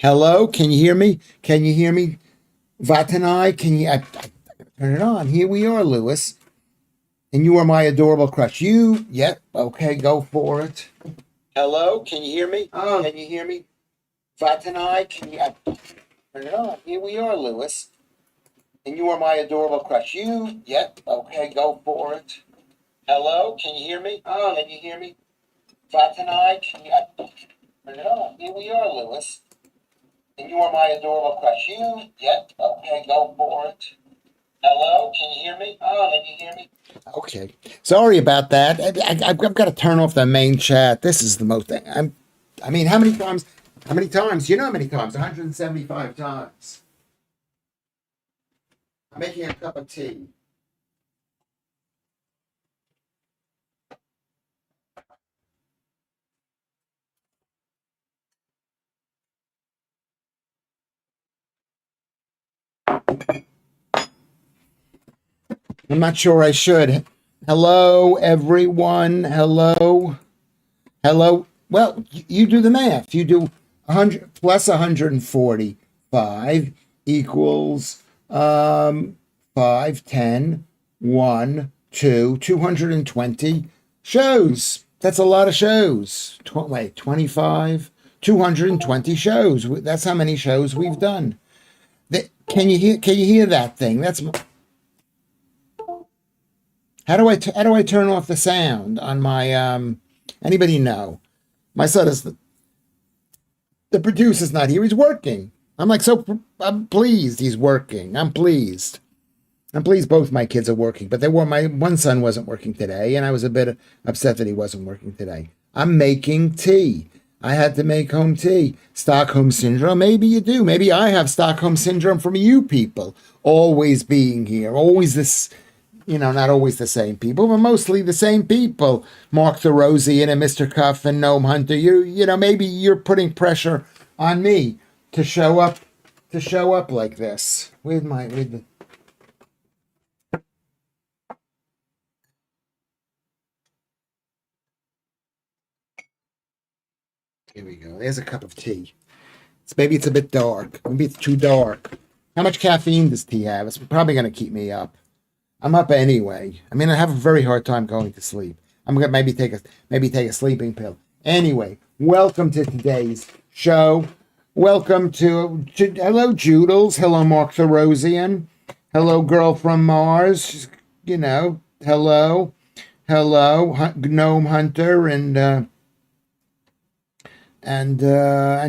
Hello, can you hear me? Can you hear me? Vatanai, can you turn it on? Here we are, Lewis. And you are my adorable crush. Yep, okay, go for it. Hello, can you hear me? Can you hear me? Vatanai, can you turn it on? Here we are, Lewis. And you are my adorable crush. Yep, okay, go for it. Hello, can you hear me? Can you hear me? Vatanai, can you turn it on? Here we are, Lewis. And you are my adorable crush. Yep, okay, go for it. Hello, can you hear me? Can you hear me? Okay, sorry about that. I've got to turn off the main chat. This is the most. I mean, how many times? How many times? You know how many times? 175 times. I'm making a cup of tea. I'm not sure I should. Hello, everyone. Hello. Hello. Well, you do the math. You do 100 plus 145 equals 5, 10, 1, 2, 220 shows. That's a lot of shows. Wait, 25, 220 shows. That's how many shows we've done. Can you hear that thing? That's how do I turn off the sound on my anybody know? My son is the producer's not here. He's working. I'm pleased he's working. I'm pleased. I'm pleased both my kids are working, but my one son wasn't working today, and I was a bit upset that he wasn't working today. I'm making tea. I had to make home tea. Stockholm syndrome. Maybe you do. Maybe I have Stockholm syndrome from you people always being here. Always this, not always the same people, but mostly the same people. Mark the Rosie and Mr. Cuff and Gnome Hunter. Maybe you're putting pressure on me to show up like this. With the Here we go. There's a cup of tea. Maybe it's a bit dark. Maybe it's too dark. How much caffeine does tea have? It's probably going to keep me up. I'm up anyway. I mean, I have a very hard time going to sleep. I'm gonna maybe take a sleeping pill. Anyway, welcome to today's show. Welcome to hello Joodles. Hello Mark the Rosian. Hello Girl from Mars. Hello, Gnome Hunter and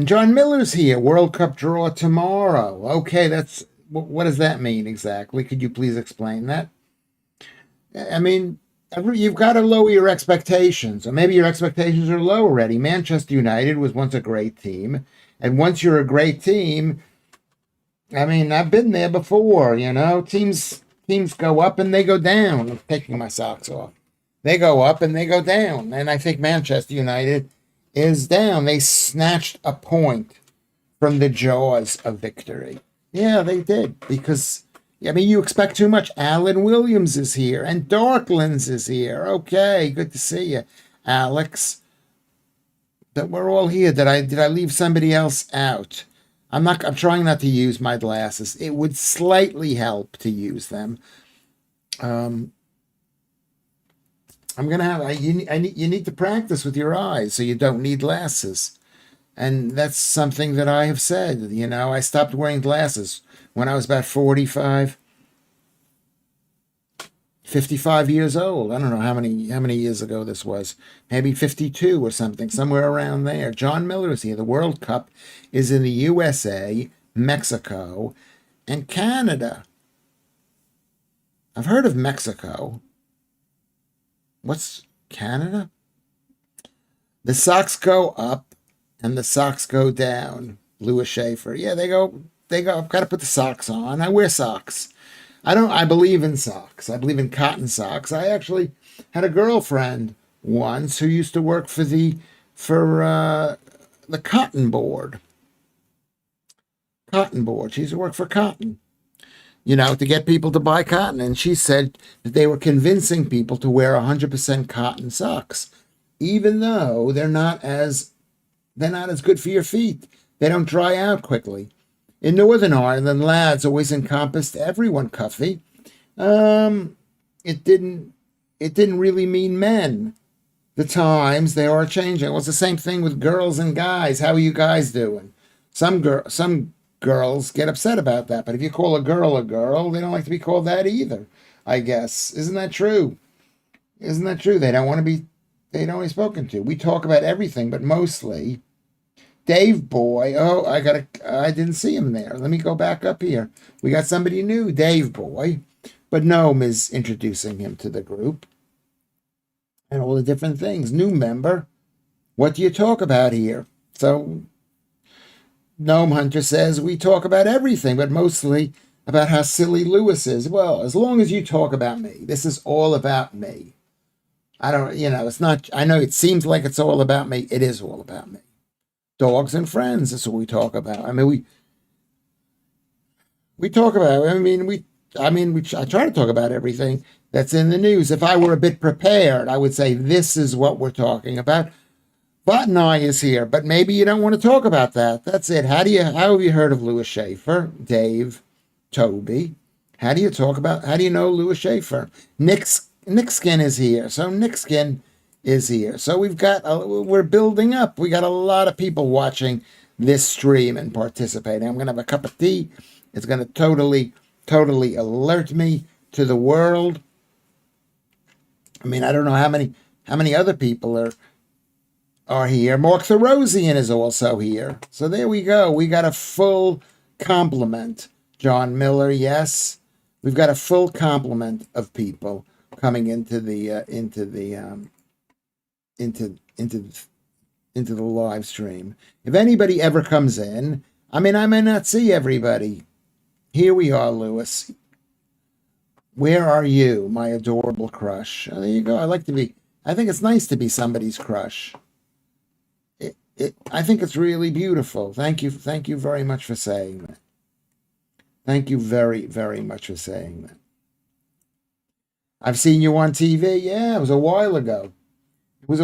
John Miller's here. World Cup draw tomorrow. Okay, what does that mean exactly? Could you please explain that? I mean, you've got to lower your expectations, or maybe your expectations are low already. Manchester United was once a great team, and once you're a great team, I mean, I've been there before. Teams go up and they go down. I'm taking my socks off. They go up and they go down, and I think Manchester United is down. They snatched a point from the jaws of victory. Yeah, they did, because I mean, you expect too much. Alan Williams is here, and Darklands is here. Okay, good to see you, Alex. That we're all here. Did I leave somebody else out? I'm trying not to use my glasses. It would slightly help to use them. I'm gonna you need to practice with your eyes, so you don't need glasses. And that's something that I have said. I stopped wearing glasses when I was about 45, 55 years old. I don't know how many years ago this was. Maybe 52 or something, somewhere around there. John Miller is here. The World Cup is in the USA, Mexico, and Canada. I've heard of Mexico. What's Canada? The Sox go up and the socks go down. Lewis Schaffer. Yeah, they go. I've got to put the socks on. I wear socks. I believe in socks. I believe in cotton socks. I actually had a girlfriend once who used to work for the cotton board. Cotton board. She used to work for cotton, to get people to buy cotton. And she said that they were convincing people to wear 100% cotton socks, even though they're not as good for your feet. They don't dry out quickly. In Northern Ireland, lads always encompassed everyone, Cuffy. Um, it didn't. It didn't really mean men. The times they are changing. Well, it's the same thing with girls and guys. How are you guys doing? Some girls get upset about that, but if you call a girl, they don't like to be called that either. I guess isn't that true? Isn't that true? They don't want to be spoken to. We talk about everything, but mostly Dave Boy. Oh, I didn't see him there. Let me go back up here. We got somebody new, Dave Boy, but Noam is introducing him to the group and all the different things. New member. What do you talk about here? So Gnome Hunter says we talk about everything, but mostly about how silly Lewis is. Well, as long as you talk about me, this is all about me. I don't, it's not, I know it seems like it's all about me. It is all about me. Dogs and friends, that's what we talk about. I mean, we talk about, I try to talk about everything that's in the news. If I were a bit prepared, I would say this is what we're talking about. Botany is here, but maybe you don't want to talk about that. That's it. How have you heard of Lewis Schaffer? Dave, Toby. How do you know Lewis Schaffer? Nick Skin is here. So Nick Skin is here. So we're building up. We got a lot of people watching this stream and participating. I'm going to have a cup of tea. It's going to totally alert me to the world. I mean, I don't know how many other people are here. Mark Therosian is also here. So there we go. We got a full complement. John Miller, yes. We've got a full complement of people coming into the live stream. If anybody ever comes in, I mean, I may not see everybody. Here we are, Lewis. Where are you, my adorable crush? Oh, there you go. I think it's nice to be somebody's crush. I think it's really beautiful. Thank you very much for saying that. Thank you very, very much for saying that. I've seen you on TV. Yeah, it was a while ago. But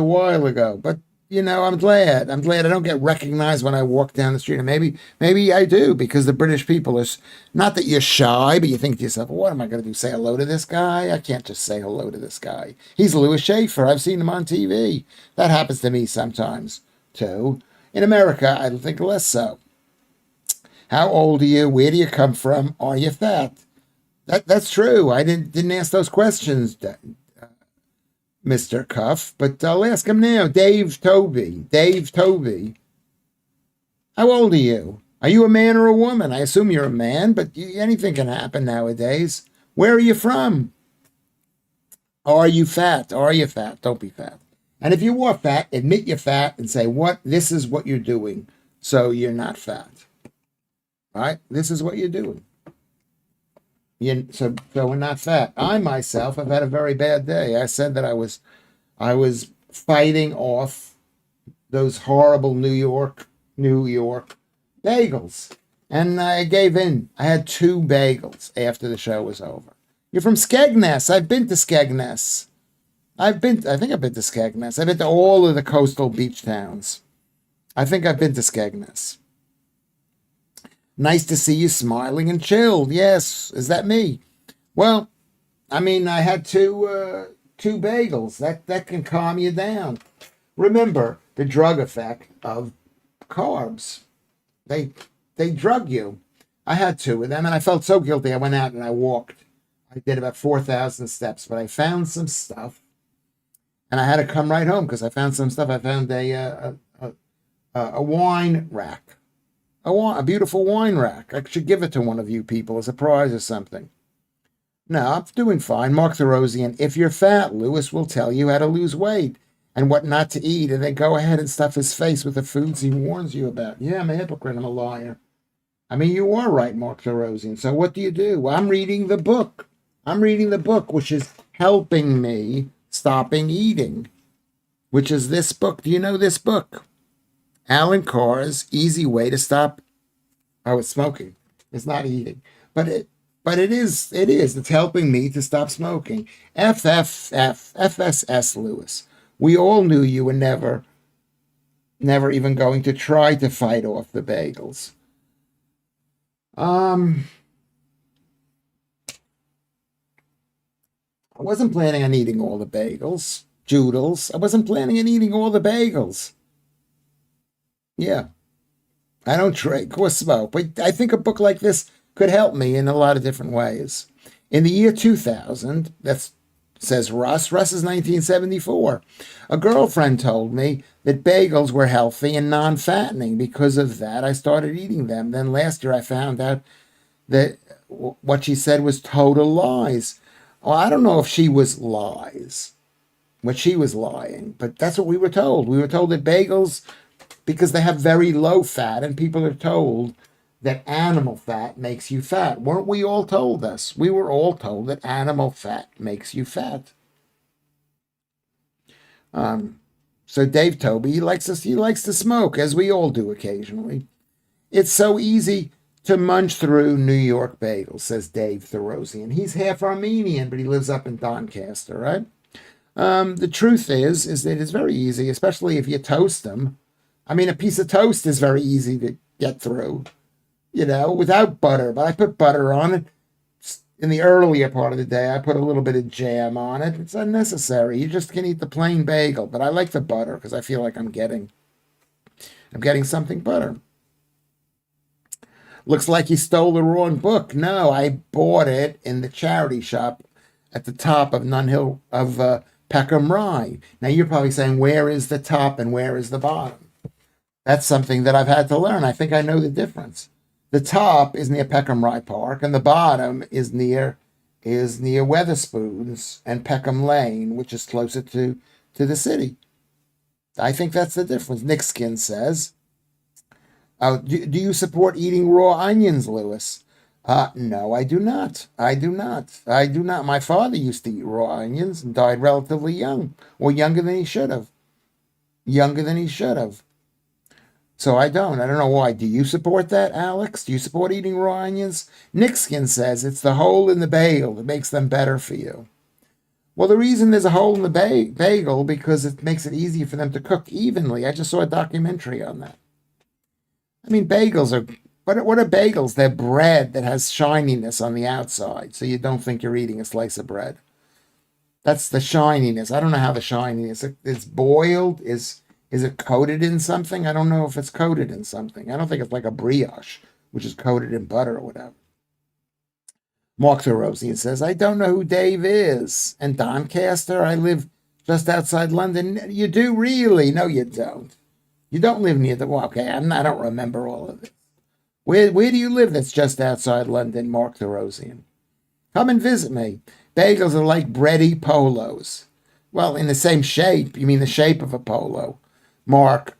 I'm glad. I don't get recognized when I walk down the street. And maybe I do, because the British people are not that you're shy, but you think to yourself, well, what am I going to do? Say hello to this guy? I can't just say hello to this guy. He's Lewis Schaffer. I've seen him on TV. That happens to me sometimes too. In America, I think less so. How old are you? Where do you come from? Are you fat? That's true. I didn't ask those questions, Mr. Cuff, but I'll ask him now. Dave Toby. How old are you? Are you a man or a woman? I assume you're a man, but anything can happen nowadays. Where are you from? Are you fat? Don't be fat. And if you are fat, admit you're fat and say, this is what you're doing, so you're not fat. Right? This is what you're doing. So we're not fat. I myself have had a very bad day. I said that I was fighting off those horrible New York bagels. And I gave in. I had 2 bagels after the show was over. You're from Skegness. I've been to Skegness. I think I've been to Skegness. I've been to all of the coastal beach towns. I think I've been to Skegness. Nice to see you smiling and chilled. Yes, is that me? Well, I mean, I had two bagels. That can calm you down. Remember the drug effect of carbs. They drug you. I had 2 of them, and I felt so guilty. I went out and I walked. I did about 4,000 steps, but I found some stuff, and I had to come right home because I found some stuff. I found a wine rack. A beautiful wine rack. I should give it to one of you people as a prize or something. No, I'm doing fine. Mark Therosian, if you're fat, Lewis will tell you how to lose weight and what not to eat, and then go ahead and stuff his face with the foods he warns you about. Yeah, I'm a hypocrite. I'm a liar. I mean, you are right, Mark Therosian. So what do you do? Well, I'm reading the book. Which is helping me stopping eating, which is this book. Do you know this book? Alan Carr's Easy Way to Stop. Oh, it's smoking. It's not eating, but it is. It's helping me to stop smoking. FSS Lewis. We all knew you were never Never even going to try to fight off the bagels. Um, I wasn't planning on eating all the bagels. Joodles. I wasn't planning on eating all the bagels. Yeah, I don't drink or smoke, but I think a book like this could help me in a lot of different ways. In the year 2000, that says Russ. Russ is 1974. A girlfriend told me that bagels were healthy and non-fattening. Because of that, I started eating them. Then last year, I found out that what she said was total lies. Well, I don't know if she was lies, what she was lying, but that's what we were told. We were told that bagels, because they have very low fat, and people are told that animal fat makes you fat. Weren't we all told this? We were all told that animal fat makes you fat. Um, so Dave Toby, he likes to smoke, as we all do occasionally. It's so easy to munch through New York bagels, says Dave Therosian. He's half Armenian, but he lives up in Doncaster, right? The truth is that it's very easy, especially if you toast them. I mean, a piece of toast is very easy to get through, without butter. But I put butter on it in the earlier part of the day. I put a little bit of jam on it. It's unnecessary. You just can eat the plain bagel. But I like the butter because I feel like I'm getting something butter. Looks like you stole the wrong book. No, I bought it in the charity shop at the top of Nunhill of Peckham Rye. Now you're probably saying, where is the top and where is the bottom? That's something that I've had to learn. I think I know the difference. The top is near Peckham Rye Park, and the bottom is near Weatherspoons and Peckham Lane, which is closer to the city. I think that's the difference. Nick Skin says. Do you support eating raw onions, Lewis? No, I do not. I do not. I do not. My father used to eat raw onions and died relatively young, or younger than he should have. Younger than he should have. So I don't. I don't know why. Do you support that, Alex? Do you support eating raw onions? Nixkin says it's the hole in the bagel that makes them better for you. Well, the reason there's a hole in the bagel because it makes it easier for them to cook evenly. I just saw a documentary on that. I mean, bagels are, what are bagels? They're bread that has shininess on the outside, so you don't think you're eating a slice of bread. That's the shininess. I don't know how the shininess, it's boiled, is it coated in something? I don't know if it's coated in something. I don't think it's like a brioche, which is coated in butter or whatever. Mark Therosian says, I don't know who Dave is. And Doncaster, I live just outside London. You do really? No, you don't. You don't live near the, well, okay, I don't remember all of it. Where do you live that's just outside London, Mark Therosian? Come and visit me. Bagels are like bready polos. Well, in the same shape. You mean the shape of a polo. Mark,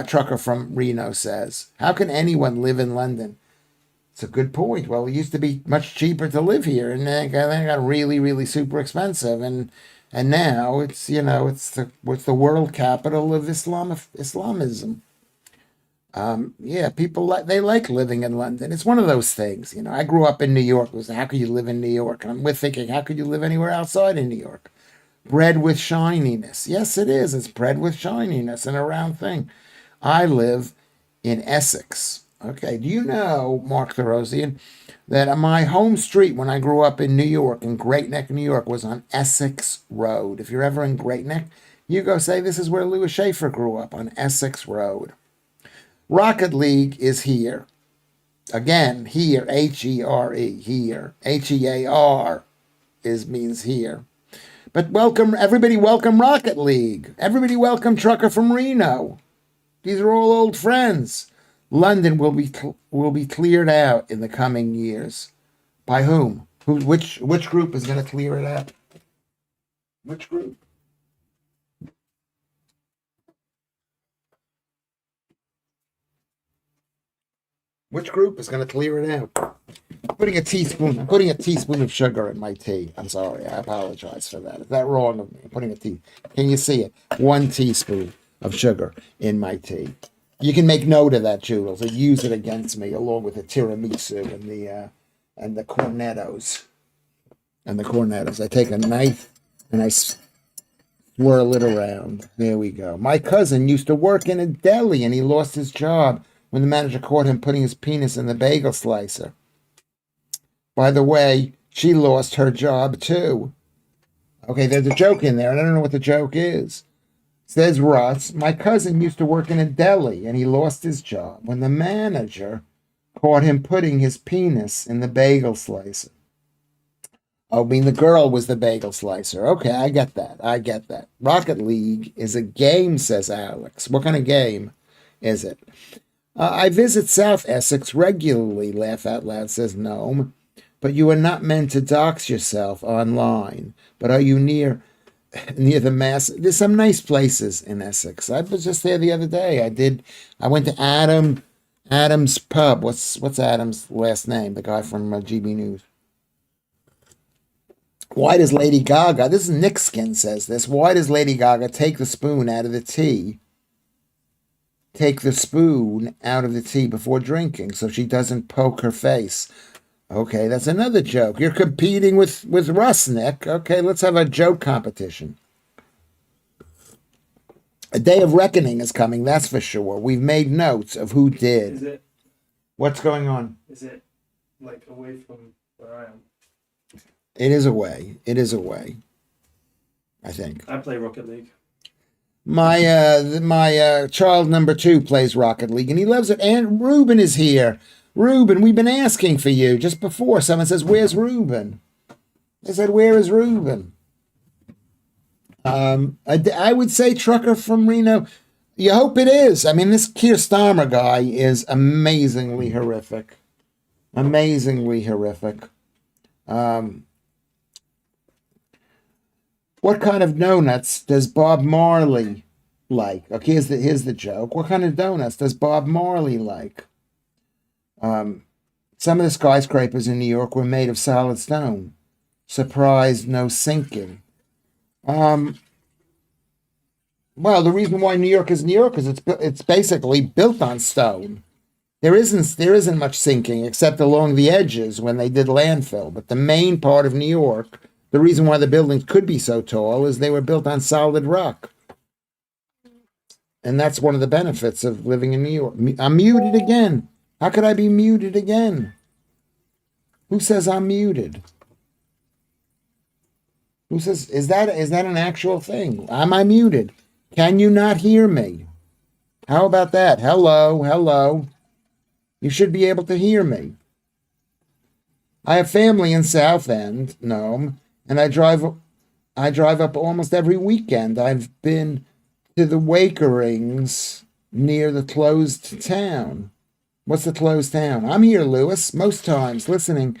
trucker from Reno, says, how can anyone live in London? It's a good point. Well, it used to be much cheaper to live here, and then it got really, really super expensive, and now it's it's the world capital of Islamism. Yeah, people they like living in London. It's one of those things. I grew up in New York. It was, how could you live in New York? And we're thinking, how could you live anywhere outside in New York? Bread with shininess. Yes, it is. It's bread with shininess and a round thing. I live in Essex. Okay, do you know, Mark Therosian, that my home street when I grew up in New York, in Great Neck, New York, was on Essex Road. If you're ever in Great Neck, you go say, this is where Lewis Schaffer grew up, on Essex Road. Rocket League is here. Again, here, H-E-R-E, here. H-E-A-R means here. But welcome, everybody welcome Rocket League. Everybody welcome Trucker from Reno. These are all old friends. London will be cleared out in the coming years. By whom? Which group is going to clear it out? Which group? Which group is going to clear it out? I'm putting a teaspoon of sugar in my tea. I'm sorry. I apologize for that. Is that wrong of me? I'm putting a tea. Can you see it? 1 teaspoon of sugar in my tea. You can make note of that, Joodles, and use it against me, along with the tiramisu and the cornettos. I take a knife and I Whirl it around. There we go. My cousin used to work in a deli and he lost his job when the manager caught him putting his penis in the bagel slicer. By the way, she lost her job too. Okay, there's a joke in there, and I don't know what the joke is. Says Russ, my cousin used to work in a deli and he lost his job when the manager caught him putting his penis in the bagel slicer. Oh, I mean, the girl was the bagel slicer. Okay, I get that. I get that. Rocket League is a game, says Alex. What kind of game is it? I visit South Essex regularly, laugh out loud, says Gnome. But you are not meant to dox yourself online. But are you near the mass? There's some nice places in Essex. I was just there the other day. I went to Adam's Pub. What's Adam's last name? The guy from GB News. Why does Lady Gaga, this is Nick Skin says this, why does Lady Gaga take the spoon out of the tea? Take the spoon out of the tea before drinking so she doesn't poke her face. Okay, that's another joke. You're competing with Russ, Nick. Okay, let's have a joke competition. A day of reckoning is coming, that's for sure. We've made notes of who did. Is it? What's going on? Is it like away from where I am? It is away. It is away. I think. I play Rocket League. My child number 2 plays Rocket League and he loves it. And Ruben is here. Ruben, we've been asking for you just before. Someone says, "Where's Ruben?" I said, "Where is Ruben?" I would say trucker from Reno. You hope it is. I mean, this Keir Starmer guy is amazingly horrific. Amazingly horrific. What kind of donuts does Bob Marley like? Okay, here's the joke. What kind of donuts does Bob Marley like? Some of the skyscrapers in New York were made of solid stone. Surprise, no sinking. Well, the reason why New York is New York is it's basically built on stone. There isn't much sinking except along the edges when they did landfill. But the main part of New York, the reason why the buildings could be so tall is they were built on solid rock. And that's one of the benefits of living in New York. I'm muted again. How could I be muted again? Who says I'm muted? Who says, is that an actual thing? Am I muted? Can you not hear me? How about that? Hello, hello. You should be able to hear me. I have family in Southend, Nome, and I drive up almost every weekend. I've been to the Wakerings near the closed town. What's the closed town? I'm here, Lewis, most times listening.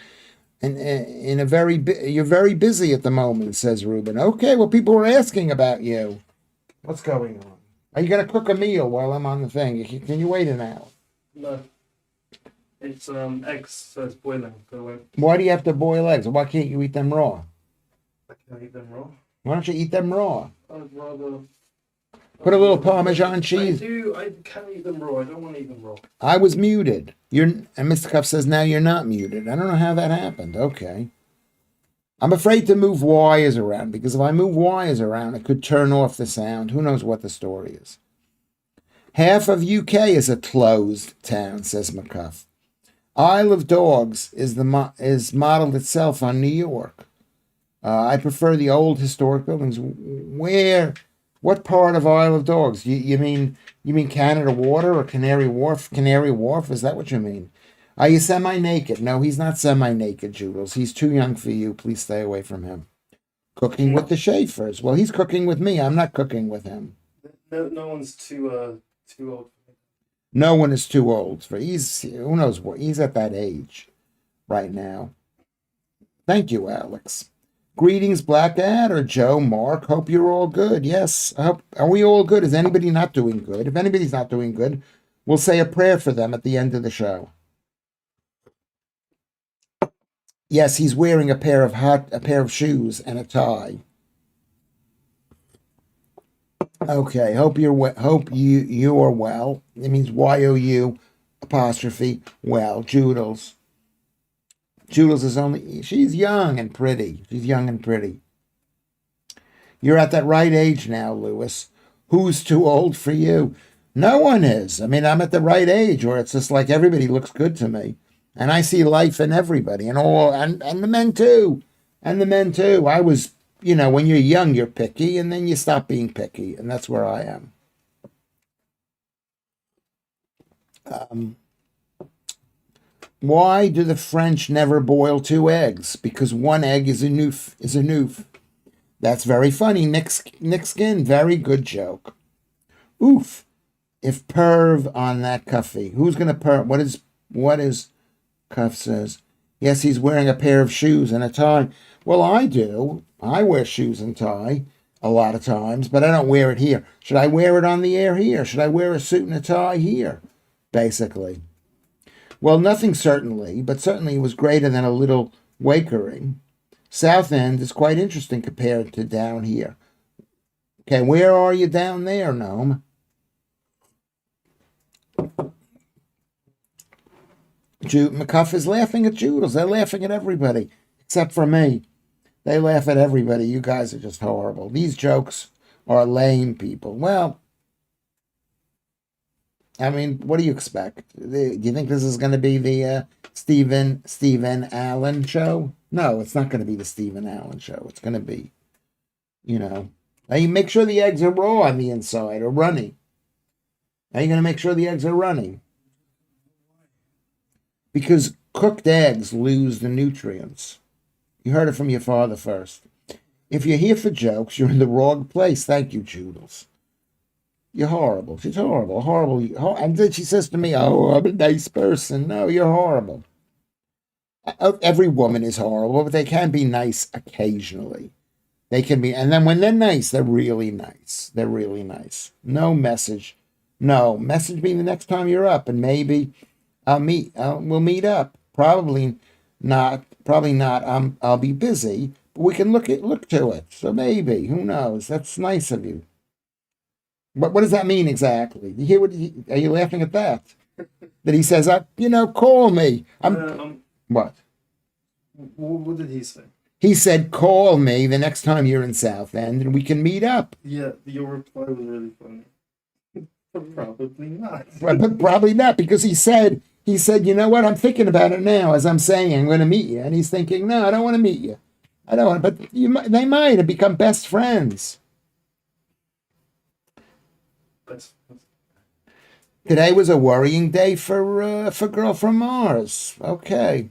And you're very busy at the moment, says Ruben. Okay, well, people were asking about you. What's going on? Are you gonna cook a meal while I'm on the thing? Can you wait an hour? No. It's eggs, so it's boiling. So why do you have to boil eggs? Why can't you eat them raw? I can eat them raw. Why don't you eat them raw? I'd rather put a little Parmesan cheese. I can eat them raw. I don't want to eat them raw. I was muted. And Mr. Cuff says now you're not muted. I don't know how that happened. Okay. I'm afraid to move wires around because if I move wires around, it could turn off the sound. Who knows what the story is? Half of UK is a closed town, says McCuff. Isle of Dogs is modeled itself on New York. I prefer the old historic buildings. What part of Isle of Dogs? You mean Canada Water or Canary Wharf? Canary Wharf, is that what you mean? Are you semi-naked? No, he's not semi-naked, Joodles. He's too young for you. Please stay away from him. Cooking with the Schaffers. Well, he's cooking with me. I'm not cooking with him. No one's too old. No one is too old for. Who knows what? He's at that age right now. Thank you, Alex. Greetings, Black Adder, Joe, Mark. Hope you're all good. Yes, are we all good? Is anybody not doing good? If anybody's not doing good, we'll say a prayer for them at the end of the show. Yes, he's wearing a pair of shoes and a tie. Okay, hope you are well. It means YOU apostrophe well. Joodles. Joodles is she's young and pretty. She's young and pretty. You're at that right age now, Lewis. Who's too old for you? No one is. I mean, I'm at the right age where it's just like everybody looks good to me. And I see life in everybody and the men too. And the men too. I was, when you're young, you're picky and then you stop being picky. And that's where I am. Why do the French never boil two eggs? Because one egg is a noof. That's very funny. Nick Skin, very good joke. Oof. If perv on that cuffy. Who's gonna perv? What is Cuff says? Yes, he's wearing a pair of shoes and a tie. Well, I do. I wear shoes and tie a lot of times, but I don't wear it here. Should I wear it on the air here? Should I wear a suit and a tie here? Basically. Well, nothing certainly, but certainly it was greater than a little wakering. South End is quite interesting compared to down here. Okay, where are you down there, Gnome? McCuff is laughing at Joodles. They're laughing at everybody, except for me. They laugh at everybody. You guys are just horrible. These jokes are lame, people. Well, I mean, what do you expect? Do you think this is going to be the Stephen Allen show? No, it's not going to be the Stephen Allen show. It's going to be, now you make sure the eggs are raw on the inside or runny. Now you're going to make sure the eggs are runny. Because cooked eggs lose the nutrients. You heard it from your father first. If you're here for jokes, you're in the wrong place. Thank you, Joodles. You're horrible. She's horrible. Horrible. And then she says to me, oh, I'm a nice person. No, you're horrible. Every woman is horrible, but they can be nice occasionally. They can be, and then when they're nice, they're really nice. They're really nice. No message. No, message me the next time you're up, and maybe we'll meet up. Probably not. I'll be busy, but we can look to it. So maybe, who knows? That's nice of you. What does that mean exactly? You hear are you laughing at that? That he says, call me. What? What did he say? He said, call me the next time you're in South End and we can meet up. Yeah, your reply was really funny. Probably not. But probably not, because he said, you know what? I'm thinking about it now as I'm saying I'm going to meet you. And he's thinking, no, I don't want to meet you. I don't want, but they might have become best friends. Today was a worrying day for Girl from Mars. Okay.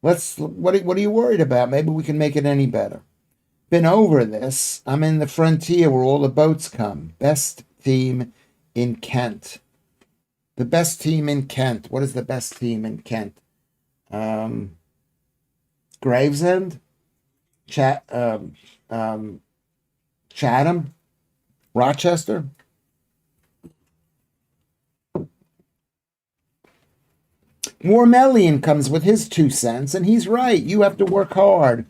What are you worried about? Maybe we can make it any better. Been over this. I'm in the frontier where all the boats come. Best team in Kent. The best team in Kent. What is the best team in Kent? Gravesend? Chatham? Rochester? Warmelian comes with his 2 cents, and he's right. You have to work hard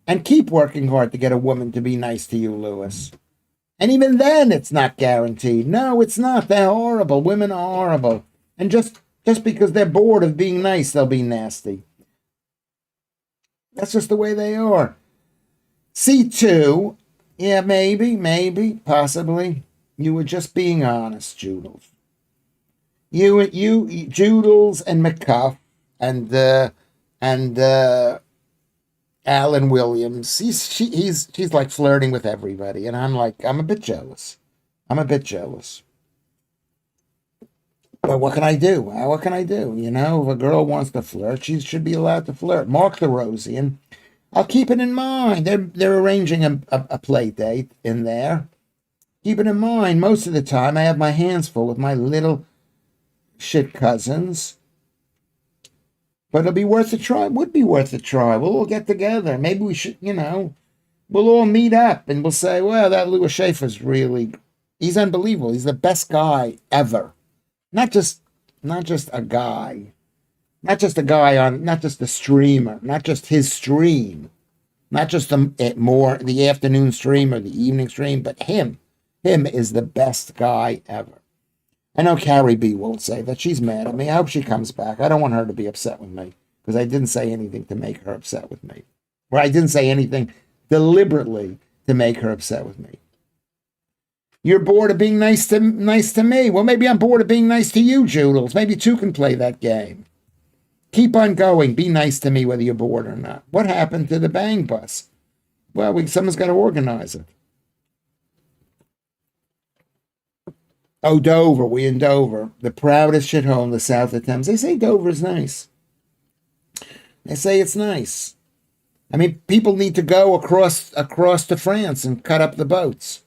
and keep working hard to get a woman to be nice to you, Lewis. And even then, it's not guaranteed. No, it's not. They're horrible. Women are horrible. And just because they're bored of being nice, they'll be nasty. That's just the way they are. C2, yeah, maybe, possibly. You were just being honest, Joodles. You, Joodles and McCuff and Alan Williams. She's like flirting with everybody, and I'm a bit jealous. But what can I do? What can I do? If a girl wants to flirt, she should be allowed to flirt. Mark the Rosian. I'll keep it in mind. They're arranging a play date in there. Keep it in mind. Most of the time, I have my hands full with my little shit cousins. But it'll be worth a try. It would be worth a try. We'll all get together. Maybe we should, we'll all meet up and we'll say, well, that Lewis Schaffer's he's unbelievable. He's the best guy ever. Not just a guy. Not just a streamer. Not just his stream. Not just the afternoon stream or the evening stream, but him. Him is the best guy ever. I know Carrie B won't say that. She's mad at me. I hope she comes back. I don't want her to be upset with me because I didn't say anything to make her upset with me. Or I didn't say anything deliberately to make her upset with me. You're bored of being nice to me. Well, maybe I'm bored of being nice to you, Joodles. Maybe two can play that game. Keep on going. Be nice to me whether you're bored or not. What happened to the bang bus? Well, someone's got to organize it. Oh, Dover. We in Dover. The proudest shithole in the south of Thames. They say Dover's nice. They say it's nice. I mean, people need to go across to France and cut up the boats.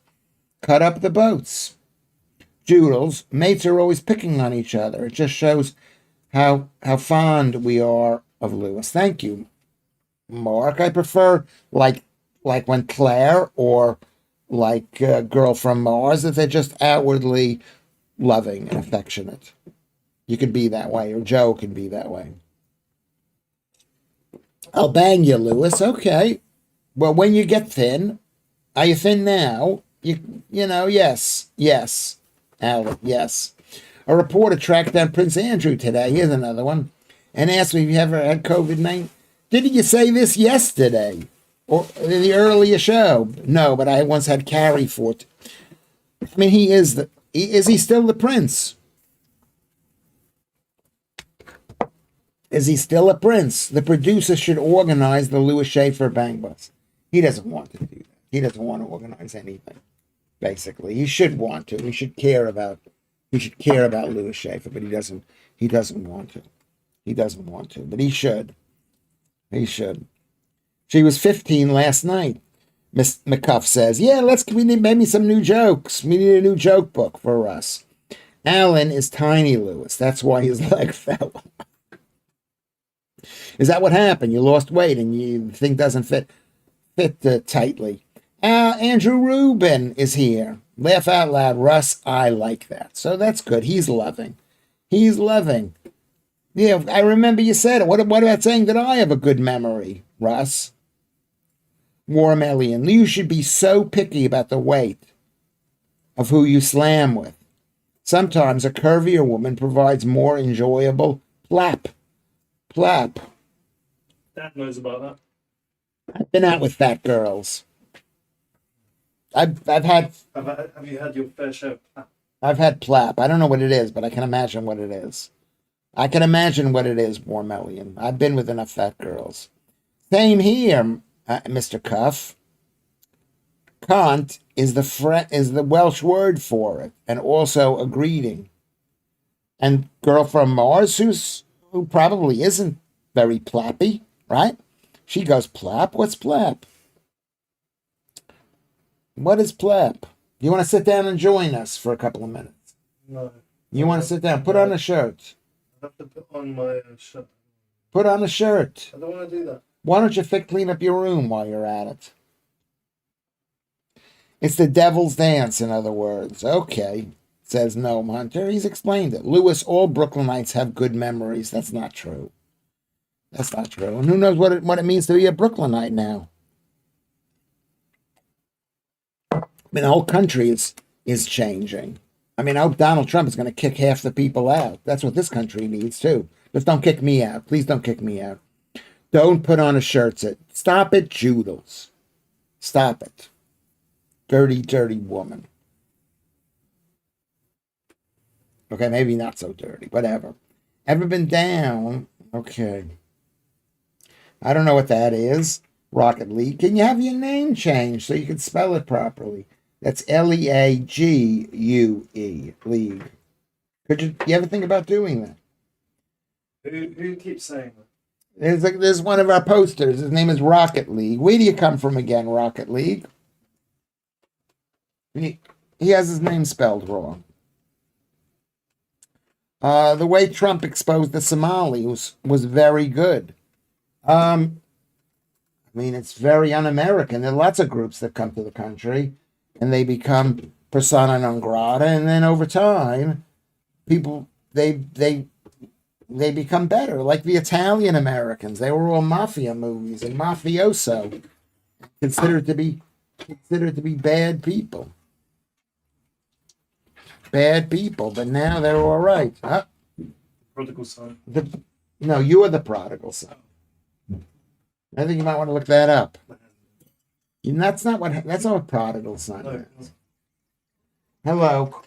Cut up the boats. Joodles, mates are always picking on each other. It just shows how fond we are of Lewis. Thank you, Mark. I prefer like when Claire or like Girl from Mars, that they're just outwardly loving and affectionate. You could be that way, or Joe can be that way. I'll bang you, Lewis. Okay. Well, when you get thin, are you thin now? You know, yes, Alan, yes. A reporter tracked down Prince Andrew today. Here's another one, and asked me if you ever had COVID-19. Didn't you say this yesterday or in the earlier show? No, but I once had Carrie Fort. I mean, is he still the prince? Is he still a prince? The producer should organize the Lewis Schaffer bang bus. He doesn't want to do that. He doesn't want to organize anything. Basically, he should want to. He should care about Lewis Schaffer, but he doesn't want to. He doesn't want to, but he should. He should. She was 15 last night. Miss McCuff says, "Yeah, we need maybe some new jokes. We need a new joke book for us." Alan is tiny, Lewis. That's why his leg fell. Is that what happened? You lost weight and the thing doesn't fit tightly. Andrew Rubin is here. Laugh out loud, Russ. I like that. So that's good. He's loving. Yeah, I remember you said it. What about saying that I have a good memory, Russ? Warm Alien. You should be so picky about the weight of who you slam with. Sometimes a curvier woman provides more enjoyable plap. Dad knows about that. I've been out with fat girls. I've had. Have you had your fair share of plap? I've had plap. I don't know what it is, but I can imagine what it is. Warmellian. I've been with enough fat girls. Same here, Mr. Cuff. Cunt is the Welsh word for it, and also a greeting. And Girl from Mars, who probably isn't very plappy, right? She goes plap. What's plap? What is plap? You want to sit down and join us for a couple of minutes? No. You want to sit down? Put on a shirt. I have to put on my shirt. Put on a shirt. I don't want to do that. Why don't you clean up your room while you're at it? It's the devil's dance, in other words. Okay, says Gnome Hunter. He's explained it. Lewis, all Brooklynites have good memories. That's not true. And who knows what it means to be a Brooklynite now? I mean, the whole country is changing. I mean, I hope Donald Trump is going to kick half the people out. That's what this country needs, too. Just don't kick me out. Please don't kick me out. Don't put on a shirt. Stop it, Joodles. Stop it. Dirty, dirty woman. Okay, maybe not so dirty. Whatever. Ever been down? Okay. I don't know what that is. Rocket League. Can you have your name changed so you can spell it properly? That's League. League. Could you ever think about doing that? Who keeps saying that? There's one of our posters. His name is Rocket League. Where do you come from again, Rocket League? He has his name spelled wrong. The way Trump exposed the Somalis was very good. I mean, it's very un-American. There are lots of groups that come to the country and they become persona non grata, and then over time, people they become better. Like the Italian Americans, they were all mafia movies and mafioso, considered to be bad people. But now they're all right. Huh? Prodigal son. No, you are the prodigal son. I think you might want to look that up. That's not what prodigal son No. is. Hello.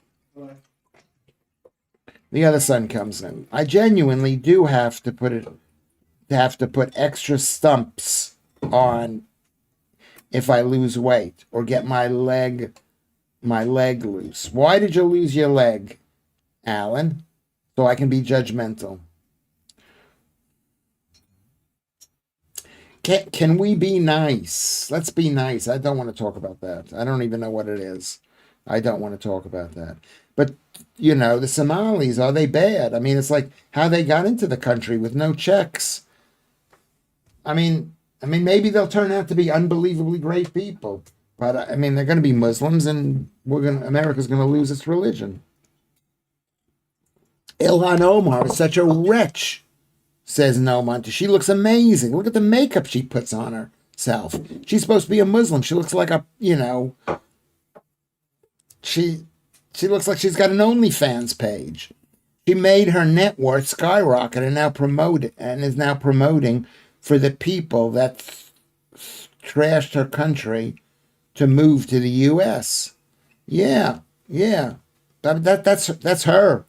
The other son comes in. I genuinely do have to put extra stumps on if I lose weight or get my leg loose. Why did you lose your leg, Alan? So I can be judgmental. Can we be nice? Let's be nice. I don't want to talk about that. I don't even know what it is. I don't want to talk about that. But the Somalis, are they bad? I mean, it's like how they got into the country with no checks. I mean, maybe they'll turn out to be unbelievably great people, but I mean, they're going to be Muslims, and America's going to lose its religion. Ilhan Omar is such a wretch, says Noman. She looks amazing. Look at the makeup she puts on herself. She's supposed to be a Muslim. She looks like she looks like she's got an OnlyFans page. She made her net worth skyrocket and is now promoting for the people that trashed her country to move to the U.S. Yeah. That's her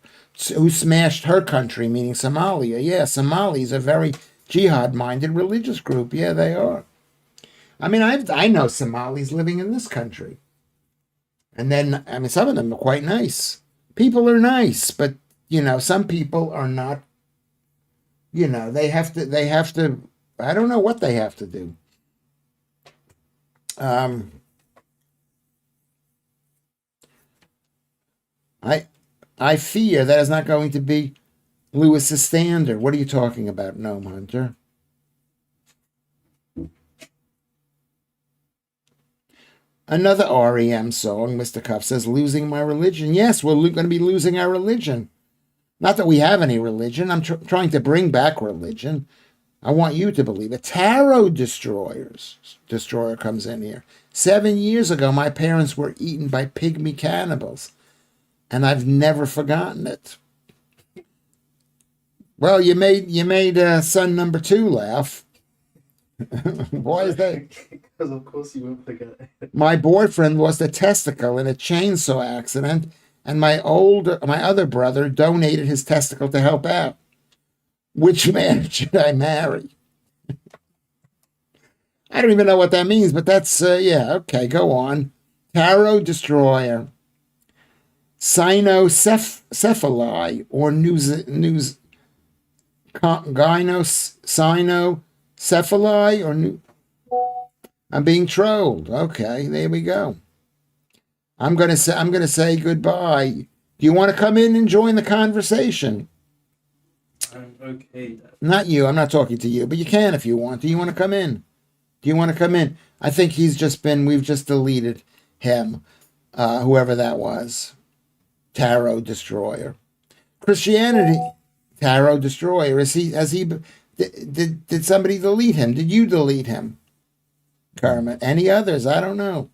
who smashed her country, meaning Somalia. Yeah, Somalis are very jihad-minded religious group. Yeah, they are. I mean, I know Somalis living in this country, and then some of them are quite nice. People are nice, but some people are not. They have to. I don't know what they have to do. I fear that is not going to be Lewis's standard. What are you talking about, Gnome Hunter? Another REM song, Mr. Cuff says, losing my religion. Yes, we're going to be losing our religion. Not that we have any religion. I'm trying to bring back religion. I want you to believe it. Tarot Destroyer comes in here. 7 years ago, my parents were eaten by pygmy cannibals, and I've never forgotten it. Well, you made son number 2 laugh. Why is that? Because of course you won't forget it. My boyfriend lost a testicle in a chainsaw accident, and my other brother donated his testicle to help out. Which man should I marry? I don't even know what that means, but that's okay. Go on. Tarot Destroyer, Cynocephaly or Cynocephaly or I'm being trolled. Okay, there we go. I'm gonna say goodbye. Do you want to come in and join the conversation? I'm okay. Not you. I'm not talking to you, but you can if you want. Do you want to come in? I think we've just deleted him, whoever that was. Tarot Destroyer. Christianity, Tarot Destroyer. Did somebody delete him? Did you delete him? Kermit. Any others? I don't know.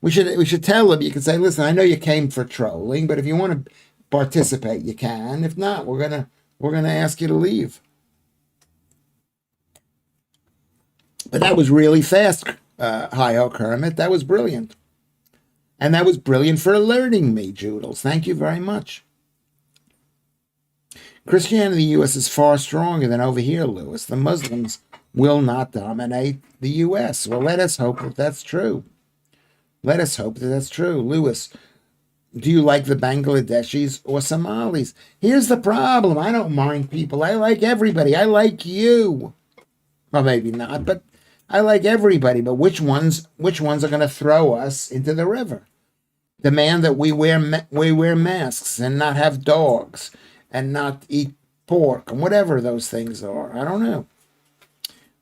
We should tell him. You can say, listen, I know you came for trolling, but if you want to participate, you can. If not, we're gonna ask you to leave. But that was really fast, hi-ho Kermit. That was brilliant. And that was brilliant for alerting me, Joodles. Thank you very much. Christianity in the U.S. is far stronger than over here, Lewis. The Muslims will not dominate the U.S. Well, let us hope that that's true. Lewis, do you like the Bangladeshis or Somalis? Here's the problem. I don't mind people. I like everybody. I like you. Well, maybe not, but I like everybody. But which ones are going to throw us into the river? Demand that we wear masks and not have dogs and not eat pork and whatever those things are. I don't know.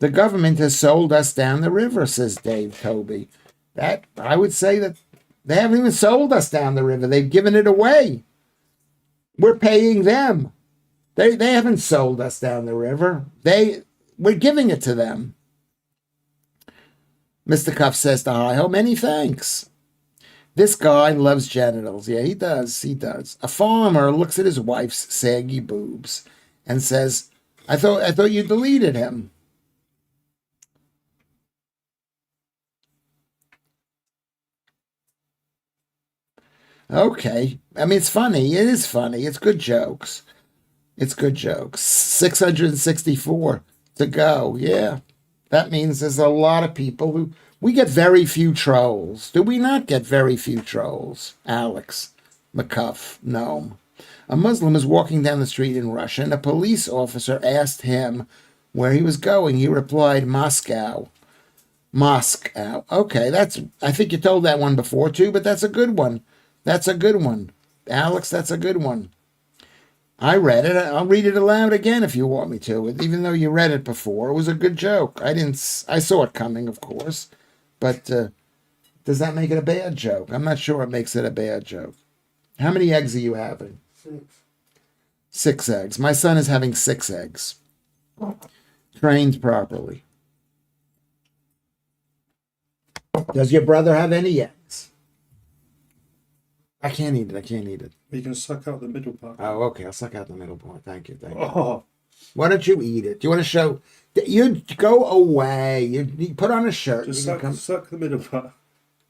The government has sold us down the river, says Dave Toby. That I would say that they haven't even sold us down the river. They've given it away. We're paying them. They haven't sold us down the river. We're giving it to them. Mr. Cuff says to Hi-Ho, many thanks. This guy loves genitals. Yeah, he does. A farmer looks at his wife's saggy boobs and says, I thought you deleted him. Okay. I mean, it's funny. It is funny. It's good jokes. It's good jokes. 664 to go. Yeah. That means there's a lot of people who. We get very few trolls. Do we not get very few trolls? Alex McCuff, Gnome. A Muslim is walking down the street in Russia, and a police officer asked him where he was going. He replied, Moscow. Moscow. Okay, that's. I think you told that one before too, but that's a good one. That's a good one. Alex, that's a good one. I read it. I'll read it aloud again if you want me to. Even though you read it before, it was a good joke. I didn't. I saw it coming, of course, but does that make it a bad joke? I'm not sure it makes it a bad joke. How many eggs are you having? 6. 6 eggs. My son is having 6 eggs. Trained properly. Does your brother have any eggs? I can't eat it. I can't eat it. You can suck out the middle part. Oh, okay. I'll suck out the middle part. Thank you. Thank you. Oh, Why don't you eat it? Do you want to show? You go away. You put on a shirt. just You can suck the middle part.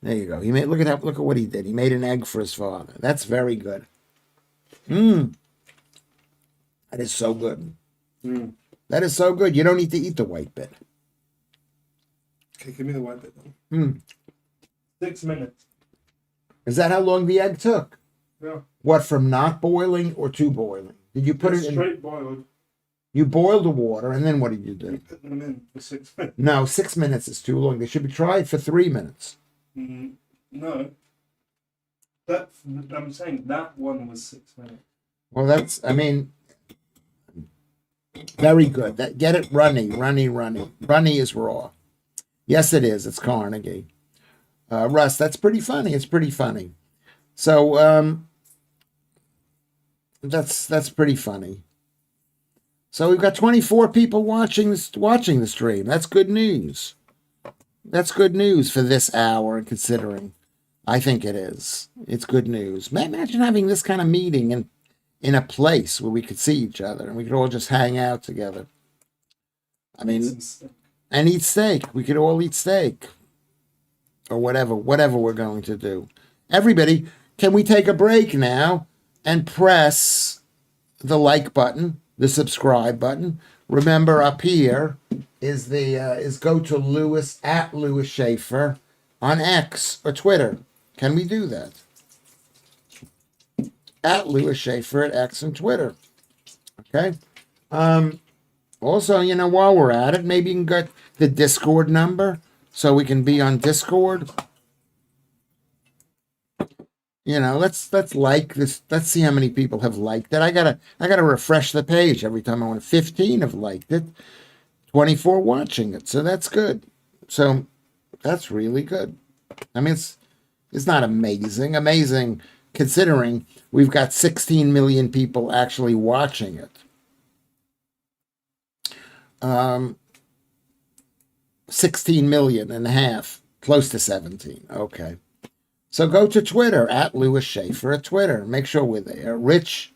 There you go. He made. Look at that. Look at what he did. He made an egg for his father. That's very good. Mmm. That is so good. Mm. That is so good. You don't need to eat the white bit. Okay, give me the white bit then. 6 minutes. Is that how long the egg took? Yeah. What, from not boiling or to boiling? Did you put It's it in? straight boiled. You boiled the water, and then what did you You do? put them in for 6 minutes. No, 6 minutes is too long. They should be tried for 3 minutes. No. That I'm saying that one was 6 minutes. Well, that's. I mean, very good. That get it runny. Runny is raw. Yes, it is. It's Carnegie. Russ, that's pretty funny. It's pretty funny. So that's pretty funny. So we've got 24 people watching the stream. That's good news. That's good news for this hour, considering. I think it is. It's good news. Imagine having this kind of meeting in a place where we could see each other and we could all just hang out together. I mean, and eat steak. We could all eat steak. Or whatever we're going to do. Everybody, can we take a break now and press the like button, the subscribe button? Remember, up here is go to Lewis at Lewis Schaffer on X or Twitter. Can we do that? At Lewis Schaffer at X and Twitter. Okay. Also, while we're at it, maybe you can get the Discord number. So we can be on Discord. Let's like this. Let's see how many people have liked it. I gotta refresh the page every time I want. 15 have liked it. 24 watching it. So that's good. So that's really good. I mean, it's not amazing. Amazing considering we've got 16 million people actually watching it. 16 million and a half, close to 17. Okay. So go to Twitter, at Lewis Schaffer at Twitter. Make sure we're there. Rich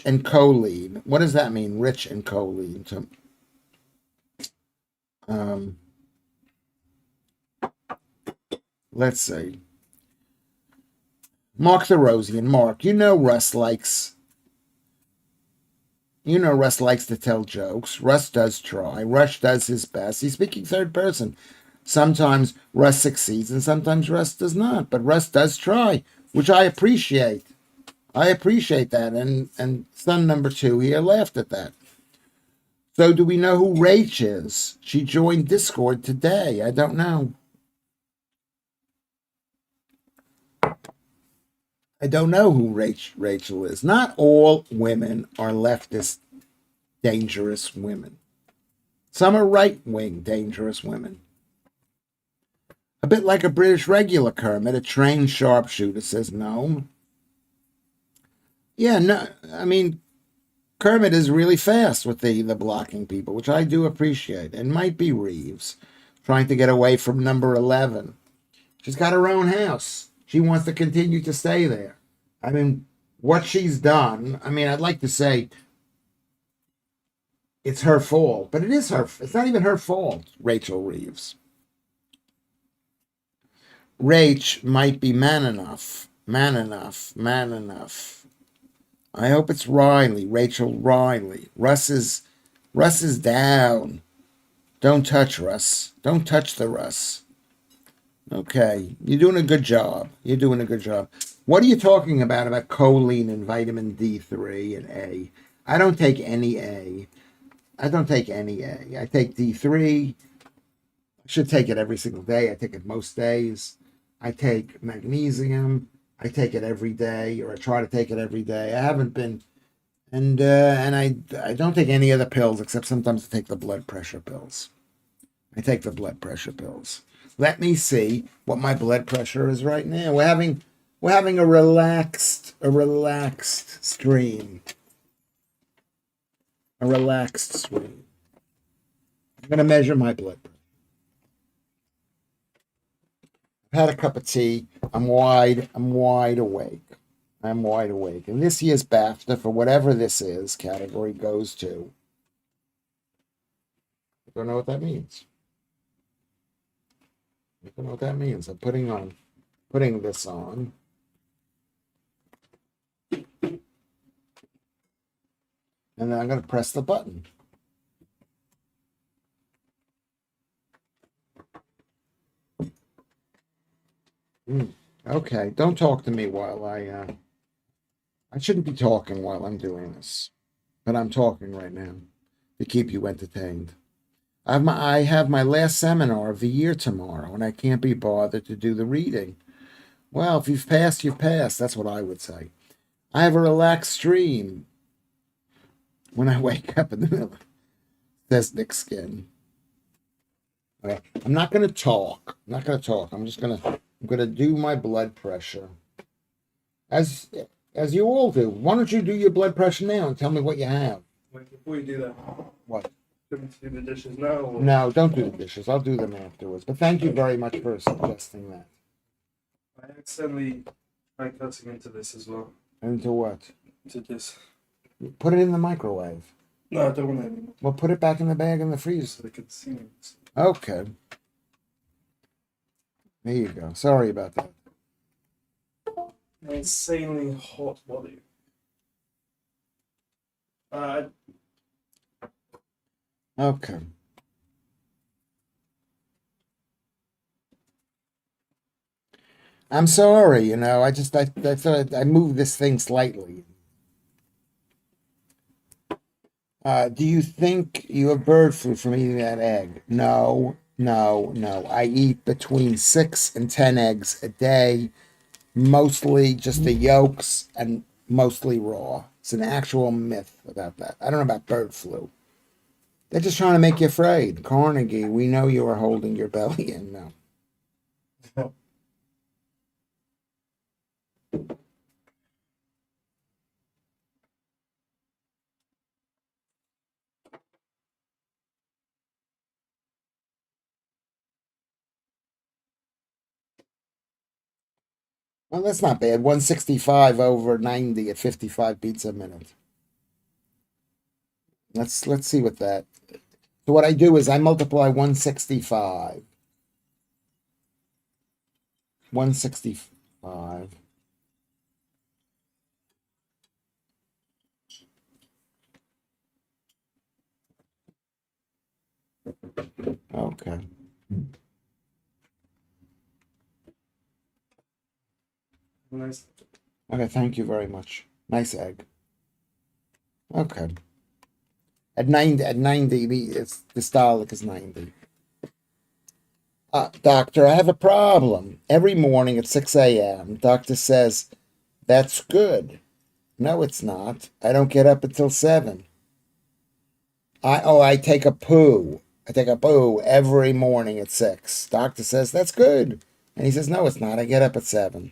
and co-lead. What does that mean, rich and co-lead? Let's see. Mark the Rosian. Mark, Russ likes to tell jokes. Russ does try. Russ does his best. He's speaking third person. Sometimes Russ succeeds and sometimes Russ does not. But Russ does try, which I appreciate. I appreciate that. And son number 2 here laughed at that. So do we know who Rach is? She joined Discord today. I don't know. I don't know who Rachel is. Not all women are leftist, dangerous women. Some are right-wing, dangerous women. A bit like a British regular, Kermit, a trained sharpshooter, says Gnome. Yeah, no, I mean, Kermit is really fast with the blocking people, which I do appreciate. It might be Reeves, trying to get away from number 11. She's got her own house. She wants to continue to stay there. I mean, what she's done, I mean, I'd like to say it's her fault, but it's not even her fault, Rachel Reeves. Rach might be man enough Man enough. Man enough. I hope it's Riley. Rachel Riley. Russ is down. Don't touch Russ. Don't touch the Russ. Okay. You're doing a good job. You're doing a good job. What are you talking about choline and vitamin D3 and A? I don't take any A. I don't take any A. I take D3. I should take it every single day. I take it most days. I take magnesium. I take it every day, or I try to take it every day. I haven't been, and I don't take any other pills except sometimes I take the blood pressure pills. I take the blood pressure pills. Let me see what my blood pressure is right now. We're having a relaxed stream. A relaxed stream. I'm gonna measure my blood pressure. I've had a cup of tea. I'm wide awake. I'm wide awake. And this year's BAFTA, for whatever this is, category goes to. I don't know what that means. I don't know what that means. I'm putting this on. And then I'm going to press the button. Okay, don't talk to me while I shouldn't be talking while I'm doing this, but I'm talking right now to keep you entertained. I have my last seminar of the year tomorrow, and I can't be bothered to do the reading. Well, if you've passed, you've passed. That's what I would say. I have a relaxed stream when I wake up in the middle. Says Nick Skin. Okay. I'm not going to talk. I'm going to do my blood pressure. As you all do. Why don't you do your blood pressure now and tell me what you have? Wait, before you do that, What? do you want me to do the dishes now? Or? No, don't do the dishes. I'll do them afterwards. But thank you very much for suggesting that. I accidentally tried cutting into this as well. Into what? To this. Put it in the microwave. No, I don't want it anymore. Well, put it back in the bag in the freezer. So they could see me. Okay. There you go. Sorry about that. Insanely hot body. Okay. I'm sorry, I thought I moved this thing slightly. Do you think you have bird flu from eating that egg? No. I eat between 6 and 10 eggs a day, mostly just the yolks and mostly raw. It's an actual myth about that. I don't know about bird flu. They're just trying to make you afraid. Carnegie, we know you are holding your belly in now. Well, that's not bad. 165 over 90 at 55 beats a minute. Let's see what that. So what I do is I multiply 165. 165. Okay. Nice. Okay, thank you very much. Nice egg. Okay. At 90, it's the Stalic is 90. Doctor, I have a problem. Every morning at 6 a.m., doctor says, that's good. No, it's not. I don't get up until 7. I take a poo. I take a poo every morning at 6. Doctor says, that's good. And he says, no, it's not. I get up at 7.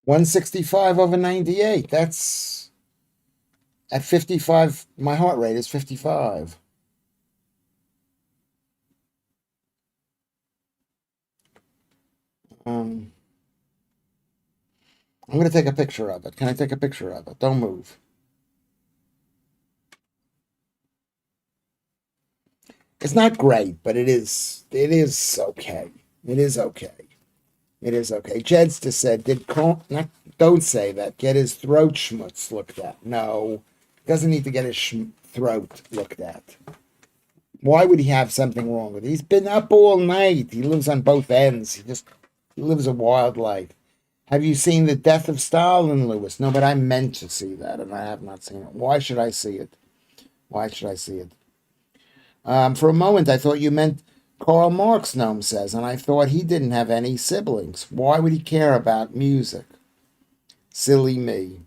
$165 over 98. That's At 55, my heart rate is 55. I'm going to take a picture of it. Can I take a picture of it? Don't move. It's not great, but it is okay. It is okay. It is okay. Jed's just said, don't say that. Get his throat schmutz looked at. No, doesn't need to get his throat looked at. Why would he have something wrong with it? He's been up all night. He lives on both ends. He lives a wild life. Have you seen The Death of Stalin, Lewis? No, but I meant to see that, and I have not seen it. Why should I see it? Why should I see it? For a moment, I thought you meant Karl Marx, Noam says, and I thought he didn't have any siblings. Why would he care about music? Silly me.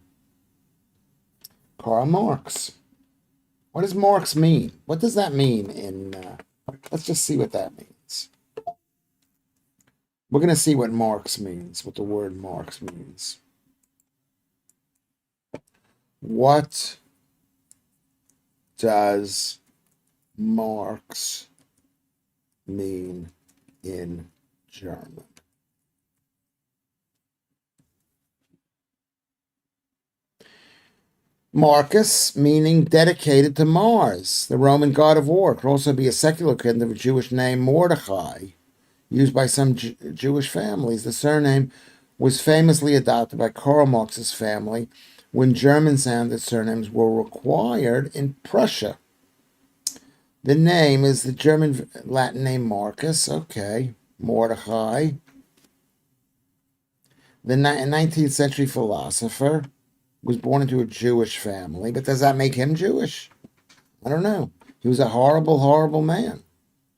Karl Marx. What does Marx mean? What does that mean let's just see what that means. We're going to see what Marx means, what the word Marx means. What does Marx mean in German? Marcus, meaning dedicated to Mars, the Roman god of war. It could also be a secular kind of a Jewish name, Mordechai, used by some Jewish families. The surname was famously adopted by Karl Marx's family when German-sounded surnames were required in Prussia. The name is the German Latin name Marcus. Okay, Mordechai. The 19th century philosopher was born into a Jewish family, but does that make him Jewish? I don't know. He was a horrible, horrible man.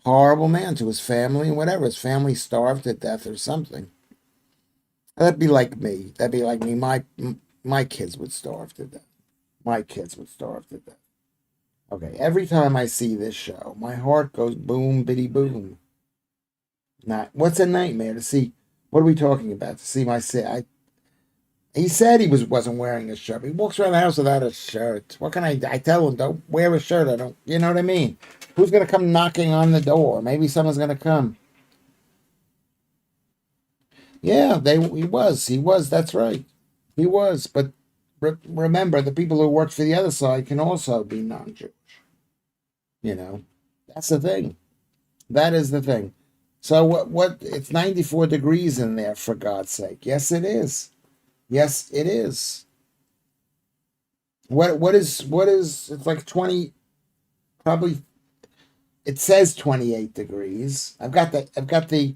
Horrible man to his family and whatever. His family starved to death or something. That'd be like me. That'd be like me. My kids would starve to death. My kids would starve to death. Okay, every time I see this show, my heart goes boom, bitty boom. What's a nightmare to see? What are we talking about? To see he said he wasn't wearing a shirt. He walks around the house without a shirt. What can I tell him, don't wear a shirt. I don't, you know what I mean? Who's going to come knocking on the door? Maybe someone's going to come. Yeah, he was, that's right. He was, but remember, the people who work for the other side can also be non-Jewish. You know, that's the thing. That is the thing. So what, it's 94 degrees in there, for God's sake. Yes, it is. Yes, it is. What is it's like 20, probably it says 28 degrees. I've got the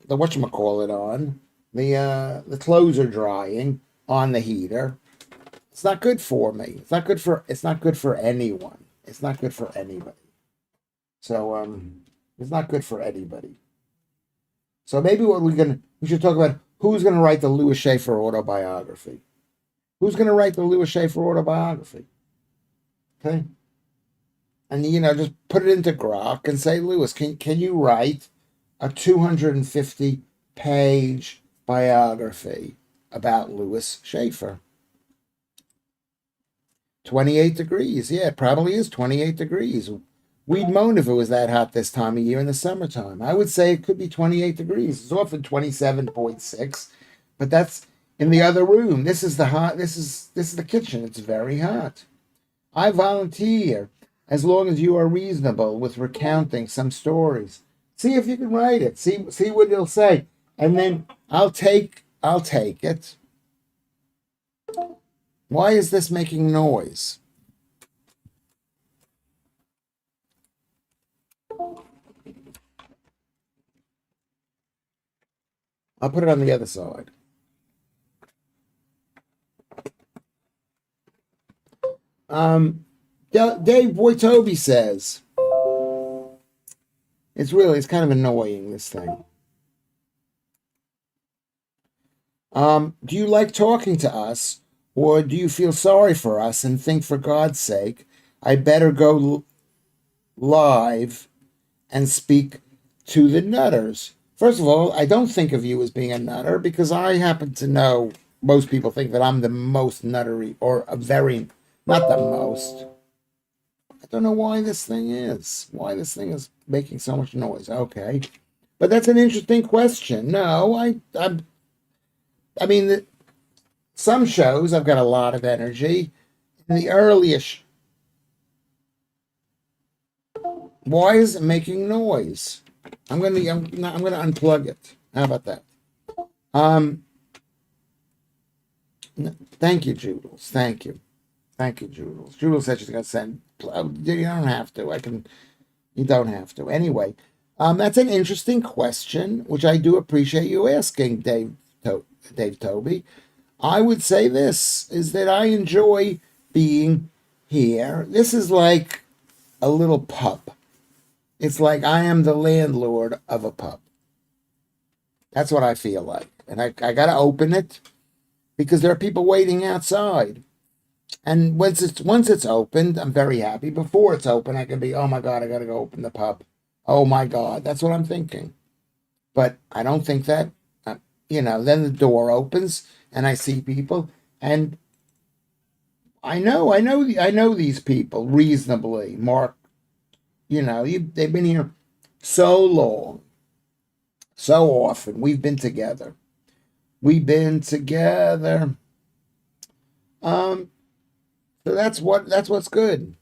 whatchamacallit on. The clothes are drying on the heater. It's not good for me. It's not good for anyone. It's not good for anybody. So it's not good for anybody. So maybe we should talk about who's gonna write the Lewis Schaffer autobiography. Who's gonna write the Lewis Schaffer autobiography? Okay. And just put it into Grok and say, Lewis, can you write a 250-page biography about Lewis Schaffer? 28 degrees. Yeah, it probably is 28 degrees. We'd moan if it was that hot this time of year in the summertime. I would say it could be 28 degrees. It's often 27.6, but that's in the other room. This is the kitchen. It's very hot. I volunteer as long as you are reasonable with recounting some stories. See if you can write it. See what it'll say. And then I'll take it. Why is this making noise? I'll put it on the other side. Dave Boy Toby says, it's kind of annoying, this thing. Do you like talking to us, or do you feel sorry for us and think, for God's sake, I better go live and speak to the nutters? First of all, I don't think of you as being a nutter, because I happen to know most people think that I'm the most nuttery, or a very Not the most. I don't know why this thing is making so much noise. Okay, but that's an interesting question. No, I mean, some shows I've got a lot of energy. In the earliest, why is it making noise? I'm gonna unplug it. How about that? Um, Thank you, Joodles. Thank you. Thank you, Joodles. Joodles said she's gonna send. You don't have to. You don't have to. Anyway, that's an interesting question, which I do appreciate you asking, Dave Toby. I would say this is that I enjoy being here. This is like a little pub. It's like I am the landlord of a pub. That's what I feel like. And I got to open it because there are people waiting outside. And once it's opened, I'm very happy. Before it's open, I can be, oh my God, I got to go open the pub. Oh my God, that's what I'm thinking. But I don't think that, then the door opens and I see people, and I know these people reasonably. Mark, they've been here so long, so often. We've been together. We've been together. So that's what's good.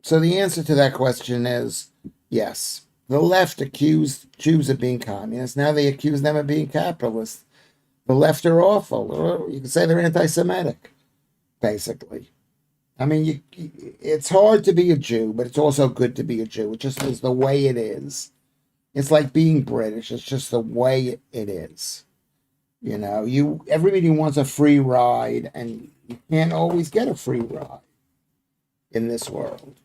So the answer to that question is yes. The left accused Jews of being communists. Now they accuse them of being capitalists. The left are awful. You can say they're anti-Semitic, basically. I mean, it's hard to be a Jew, but it's also good to be a Jew. It just is the way it is. It's like being British. It's just the way it is. Everybody wants a free ride, and you can't always get a free ride in this world.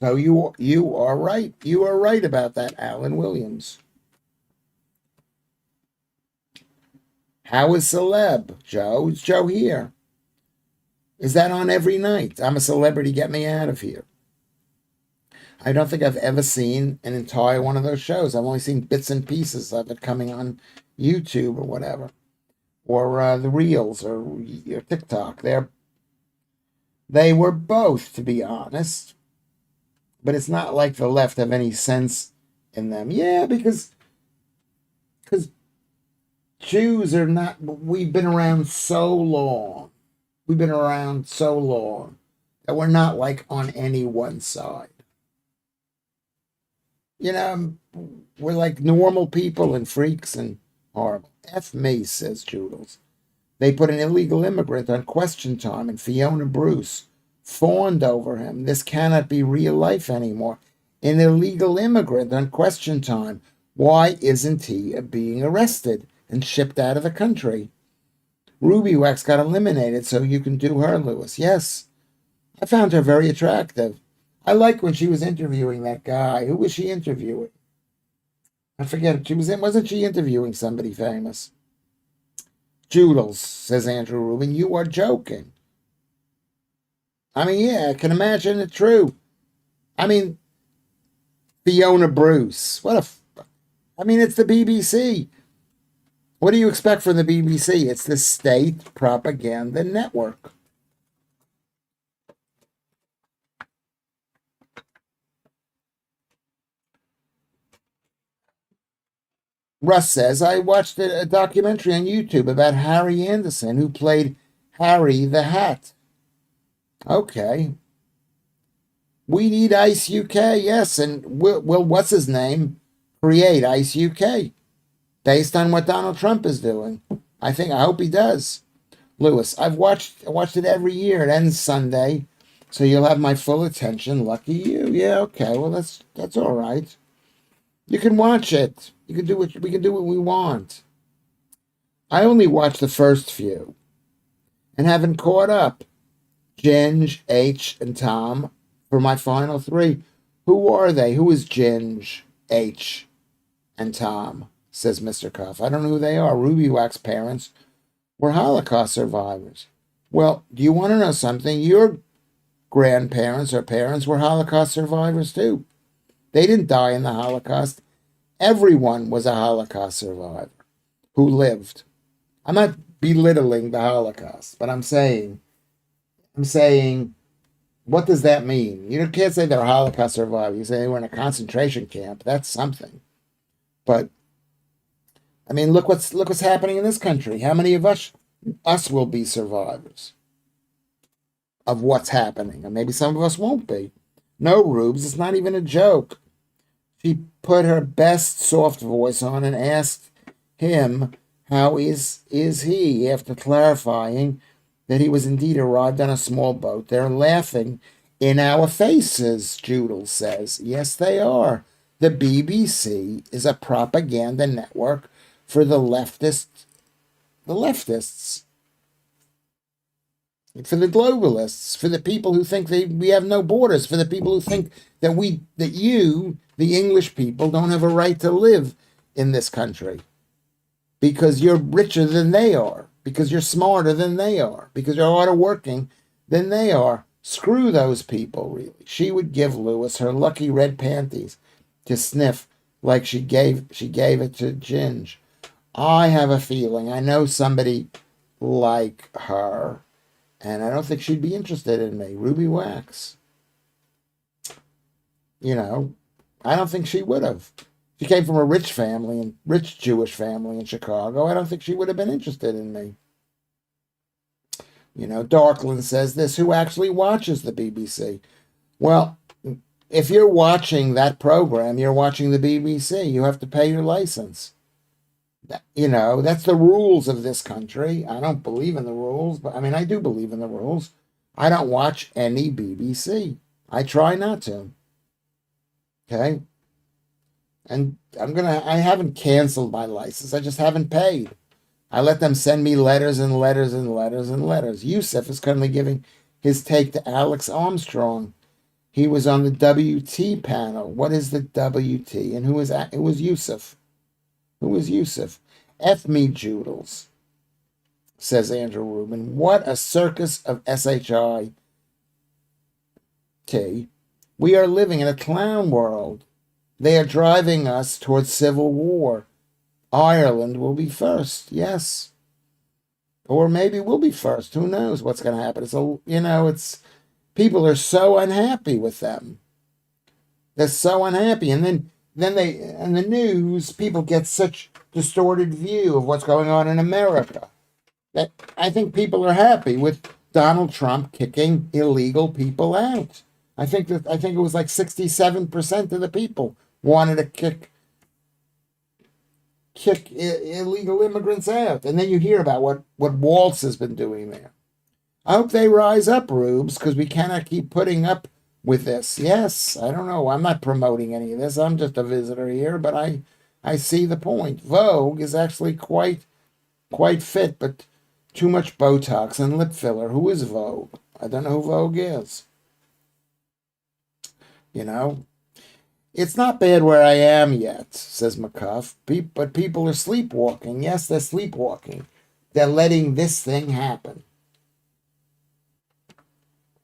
So you are right. You are right about that, Alan Williams. How is Celeb, Joe? Is Joe here? Is that on every night? I'm a Celebrity, get me out of here. I don't think I've ever seen an entire one of those shows. I've only seen bits and pieces of it coming on YouTube or whatever, or the Reels or TikTok. They were both, to be honest, but it's not like the left have any sense in them. Yeah, because Jews are not. We've been around so long. We've been around so long that we're not like on any one side. We're like normal people and freaks and horrible. F me, says Joodles. They put an illegal immigrant on Question Time, and Fiona Bruce fawned over him. This cannot be real life anymore. An illegal immigrant on Question Time. Why isn't he being arrested and shipped out of the country? Ruby Wax got eliminated, so you can do her, Lewis. Yes, I found her very attractive. I like when she was interviewing that guy. Who was she interviewing? I forget. Wasn't she interviewing somebody famous? Joodles, says Andrew Rubin. You are joking. I mean, yeah, I can imagine it true. I mean, Fiona Bruce. It's the BBC. What do you expect from the BBC? It's the state propaganda network. Russ says, I watched a documentary on YouTube about Harry Anderson, who played Harry the Hat. Okay. We need ICE UK, yes, and will what's his name create ICE UK based on what Donald Trump is doing? I hope he does. Lewis, I watched it every year. It ends Sunday, so you'll have my full attention. Lucky you. Yeah, okay. Well, that's all right. You can watch it. We can do what we want. I only watched the first few and haven't caught up. Ginge, H, and Tom for my final three. Who are they? Who is Ginge, H, and Tom? Says Mr. Cuff. I don't know who they are. Ruby Wax parents were Holocaust survivors. Well, do you want to know something? Your grandparents or parents were Holocaust survivors too. They didn't die in the Holocaust. Everyone was a Holocaust survivor who lived. I'm not belittling the Holocaust, but I'm saying, what does that mean? You can't say they're Holocaust survivors. You say they were in a concentration camp. That's something. But I mean, look what's happening in this country. How many of us will be survivors of what's happening? And maybe some of us won't be. No, Rubes, it's not even a joke. She put her best soft voice on and asked him how is he, after clarifying that he was indeed arrived on a small boat. They're laughing in our faces, Judel says. Yes, they are. The BBC is a propaganda network for the leftists, for the globalists, for the people who think we have no borders, for the people who think that you, the English people, don't have a right to live in this country because you're richer than they are, because you're smarter than they are, because you're harder working than they are. Screw those people, really. She would give Lewis her lucky red panties to sniff like she gave it to Ginge. I have a feeling I know somebody like her, and I don't think she'd be interested in me. Ruby Wax. You know, I don't think she would have. She came from a rich family, and rich Jewish family in Chicago. I don't think she would have been interested in me. You know, Darkland says this. Who actually watches the BBC? Well, if you're watching that program, you're watching the BBC. You have to pay your license. You know, that's the rules of this country. I don't believe in the rules, but I mean, I do believe in the rules. I don't watch any BBC. I try not to. Okay? And I haven't canceled my license. I just haven't paid. I let them send me letters and letters and letters and letters. Yusuf is currently giving his take to Alex Armstrong. He was on the WT panel. What is the WT? And who was that? It was Yusuf. Who was Yusuf? F me Joodles, says Andrew Rubin. What a circus of SHIT. We are living in a clown world. They are driving us towards civil war. Ireland will be first, yes. Or maybe we'll be first. Who knows what's going to happen? It's people are so unhappy with them. They're so unhappy. And then in the news, people get such distorted view of what's going on in America that I think people are happy with Donald Trump kicking illegal people out. I think it was like 67% of the people wanted to kick illegal immigrants out. And then you hear about what Waltz has been doing there. I hope they rise up, Rubes, because we cannot keep putting up with this. Yes, I don't know. I'm not promoting any of this. I'm just a visitor here, but I see the point. Vogue is actually quite fit, but too much Botox and lip filler. Who is Vogue? I don't know who Vogue is. You know? It's not bad where I am yet, says McCuff, but people are sleepwalking. Yes, they're sleepwalking. They're letting this thing happen.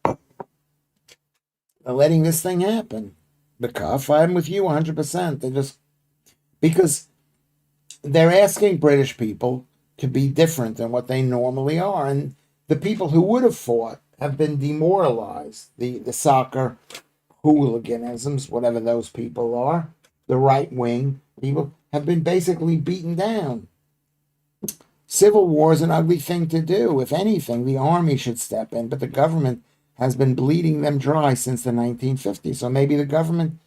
They're letting this thing happen. McCuff, I'm with you 100%. They're just... Because they're asking British people to be different than what they normally are. And the people who would have fought have been demoralized. The soccer hooliganisms, whatever those people are, the right-wing people, have been basically beaten down. Civil war is an ugly thing to do. If anything, the army should step in, but the government has been bleeding them dry since the 1950s, so maybe the government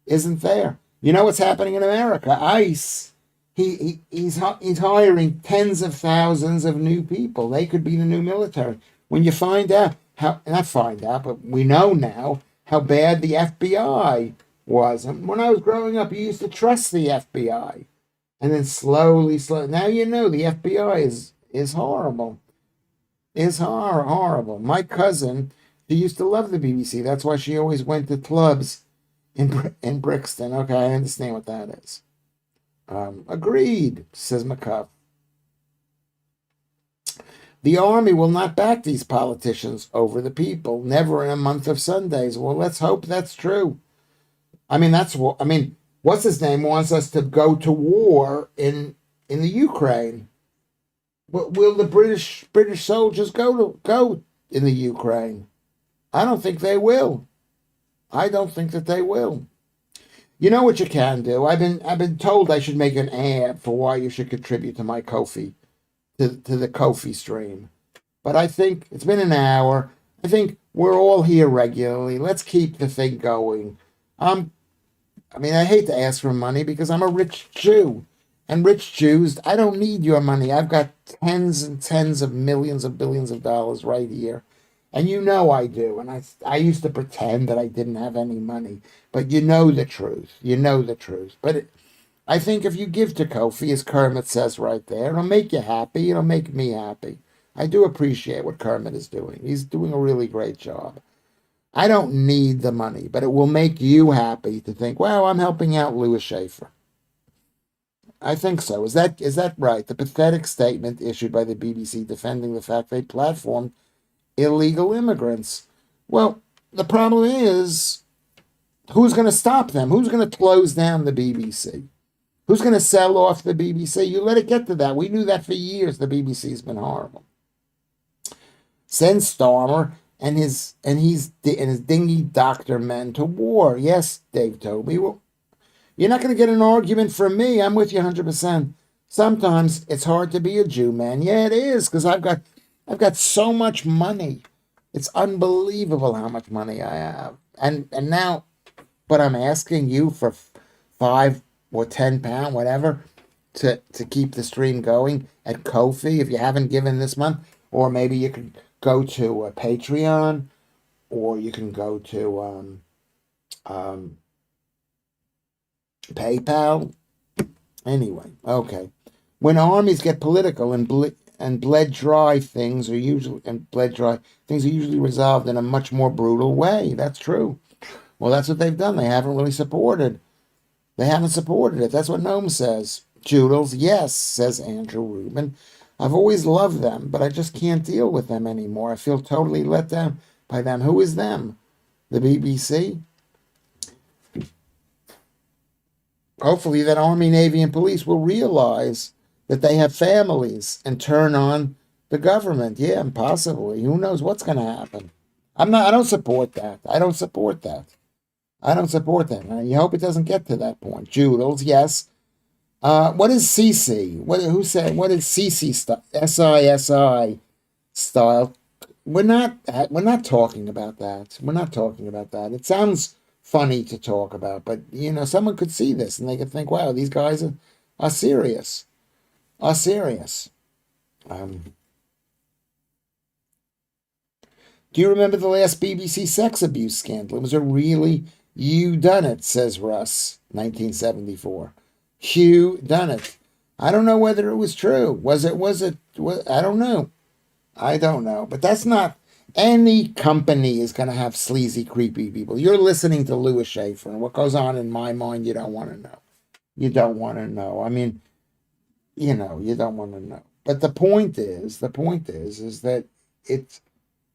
isn't there. You know what's happening in America? ICE, he's hiring tens of thousands of new people. They could be the new military. When you find out, but we know now how bad the FBI was. And when I was growing up, you used to trust the FBI. And then slowly, now you know the FBI is horrible. Is horrible. My cousin, she used to love the BBC. That's why she always went to clubs in Brixton. Okay, I understand what that is. Agreed, says McCuff. The army will not back these politicians over the people, never in a month of Sundays. Well, let's hope that's true. What's his name wants us to go to war in the Ukraine. Will the British soldiers go in the Ukraine? I don't think they will. I don't think that they will. You know what you can do? I've been told I should make an ad for why you should contribute to my Ko-fi, to the Ko-fi stream. But I think it's been an hour. I think we're all here regularly. Let's keep the thing going. I mean, I hate to ask for money because I'm a rich Jew. And rich Jews, I don't need your money. I've got tens and tens of millions of billions of dollars right here. And you know I do. And I used to pretend that I didn't have any money. But you know the truth. You know the truth. But I think if you give to Kofi, as Kermit says right there, it'll make you happy. It'll make me happy. I do appreciate what Kermit is doing. He's doing a really great job. I don't need the money, but it will make you happy to think, wow, I'm helping out Lewis Schaffer. I think so. Is that right? The pathetic statement issued by the BBC defending the fact they platformed illegal immigrants. Well, the problem is, who's going to stop them? Who's going to close down the BBC? Who's going to sell off the BBC? You let it get to that. We knew that for years. The BBC's been horrible. Send Starmer and his dingy doctor men to war. Yes, Dave Toby. Well, you're not going to get an argument from me. I'm with you 100%. Sometimes it's hard to be a Jew, man. Yeah, it is, because I've got so much money. It's unbelievable how much money I have. And now, but I'm asking you for £5 or £10, whatever, to keep the stream going at Ko-fi if you haven't given this month, or maybe you can go to Patreon, or you can go to PayPal. Anyway, okay. When armies get political and bled dry, things are usually resolved in a much more brutal way. That's true. Well, that's what they've done. They haven't really supported. They haven't supported it. That's what Noam says. Joodles, yes, says Andrew Rubin. I've always loved them, but I just can't deal with them anymore. I feel totally let down by them. Who is them? The BBC? Hopefully that Army, Navy, and police will realize that they have families and turn on the government. Yeah, and possibly. Who knows what's going to happen? I don't support that. I don't support that. And you hope it doesn't get to that point. Joodles, yes. What is CC? What is CC style? SISI style? We're not talking about that. We're not talking about that. It sounds funny to talk about, but someone could see this and they could think, wow, these guys are serious. Are serious. Do you remember the last BBC sex abuse scandal? It was a really you done it, says Russ, 1974. Hugh done it. I don't know whether it was true. Was it? I don't know. But that's not, any company is going to have sleazy, creepy people. You're listening to Lewis Schaffer, and what goes on in my mind, you don't want to know. You don't want to know. I mean, you don't want to know. But the point is that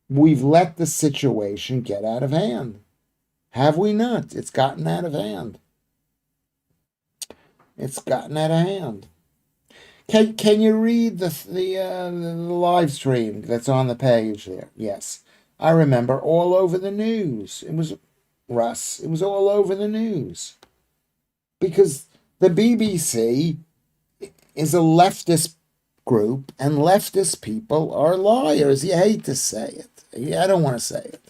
we've let the situation get out of hand. Have we not? It's gotten out of hand. It's gotten out of hand. Can you read the live stream that's on the page there? Yes. I remember all over the news. It was Russ. It was all over the news. Because the BBC is a leftist group, and leftist people are liars. You hate to say it. I don't want to say it.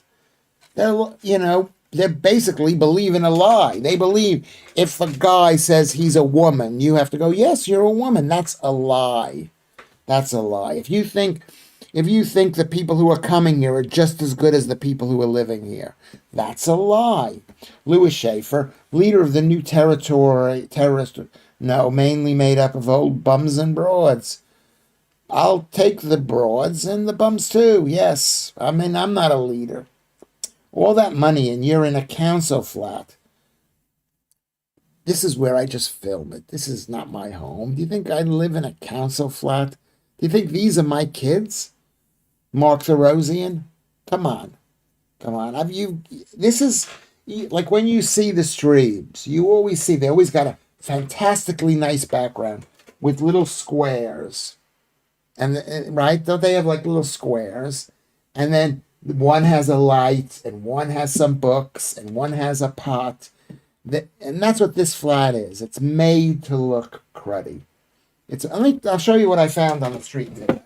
They basically believe in a lie. They believe if a guy says he's a woman, you have to go, yes, you're a woman. That's a lie. That's a lie. If you think the people who are coming here are just as good as the people who are living here, that's a lie. Lewis Schaffer, leader of the new terrorist, mainly made up of old bums and broads. I'll take the broads and the bums too, yes. I mean, I'm not a leader. All that money and you're in a council flat. This is where I just film it. This is not my home. Do you think I live in a council flat? Do you think these are my kids? Mark the Rosian? Come on. This is like when you see the streams, you always see, they always got a fantastically nice background with little squares. right? Don't they have like little squares? And then one has a light, and one has some books, and one has a pot. And that's what this flat is. It's made to look cruddy. I'll show you what I found on the street today.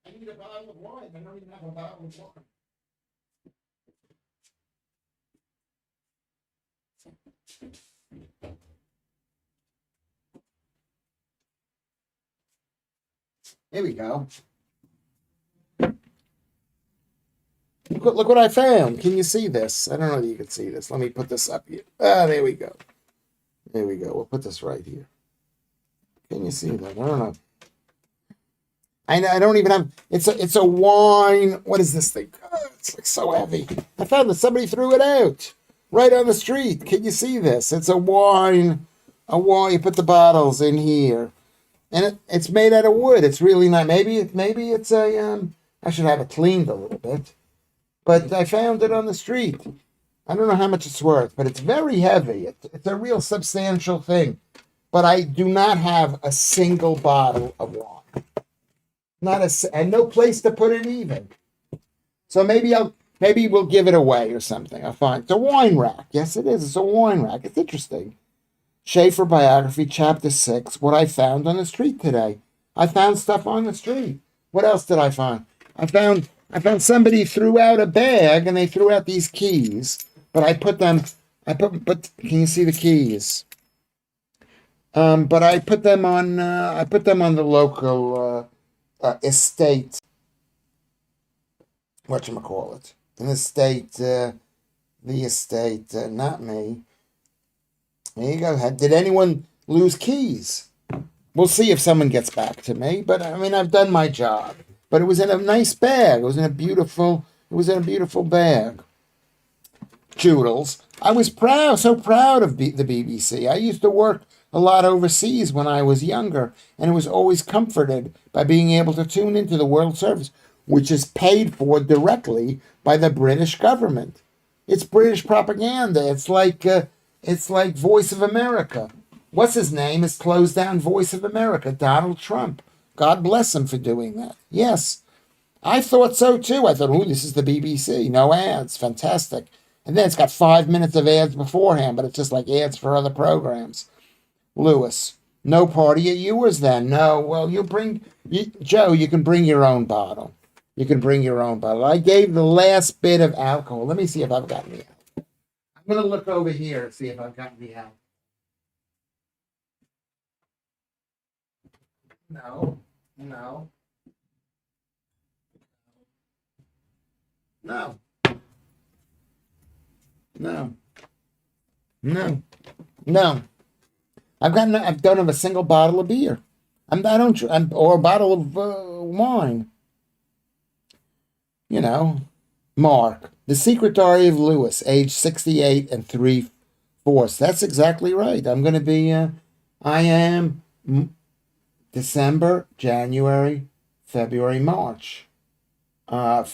I need a bottle of wine. I don't even have a bottle of wine. Here we go. Look what I found. Can you see this? I don't know if you can see this. Let me put this up here. There we go. There we go. We'll put this right here. Can you see that? I don't know. I don't even have. It's a wine. What is this thing? Oh, it's like so heavy. I found that somebody threw it out right on the street. Can you see this? It's a wine. A wine. You put the bottles in here, and it's made out of wood. It's really not. Maybe it's a. I should have it cleaned a little bit, but I found it on the street. I don't know how much it's worth, but it's very heavy. It's a real substantial thing. But I do not have a single bottle of wine. And no place to put it even. So maybe we'll give it away or something. I'll find it's a wine rack. Yes, it is. It's a wine rack. It's interesting. Schaffer biography, chapter 6. What I found on the street today. I found stuff on the street. What else did I find? I found somebody threw out a bag and they threw out these keys. But but can you see the keys? But I put them on the local estate. Whatchamacallit? An estate, the estate, not me. There you go. Did anyone lose keys? We'll see if someone gets back to me. But I mean, I've done my job. But it was in a nice bag. It was in a beautiful bag. Joodles. I was so proud of the BBC. I used to work a lot overseas when I was younger, and was always comforted by being able to tune into the World Service, which is paid for directly by the British government. It's British propaganda. It's like Voice of America. What's his name has closed down Voice of America, Donald Trump. God bless him for doing that. Yes, I thought so too. I thought, oh, this is the BBC. No ads. Fantastic. And then it's got 5 minutes of ads beforehand, but it's just like ads for other programs. Lewis, no party at yours then. No, well, Joe, you can bring your own bottle. You can bring your own bottle. I gave the last bit of alcohol. Let me see if I've got any out. I'm going to look over here and see if I've got any out. No. No. No. No. No. No. I don't have a single bottle of beer. Or a bottle of wine. You know, Mark, The Secret Diary of Lewis, age 68 and 3/4. That's exactly right. I'm going to be. I am December, January, February, March. Are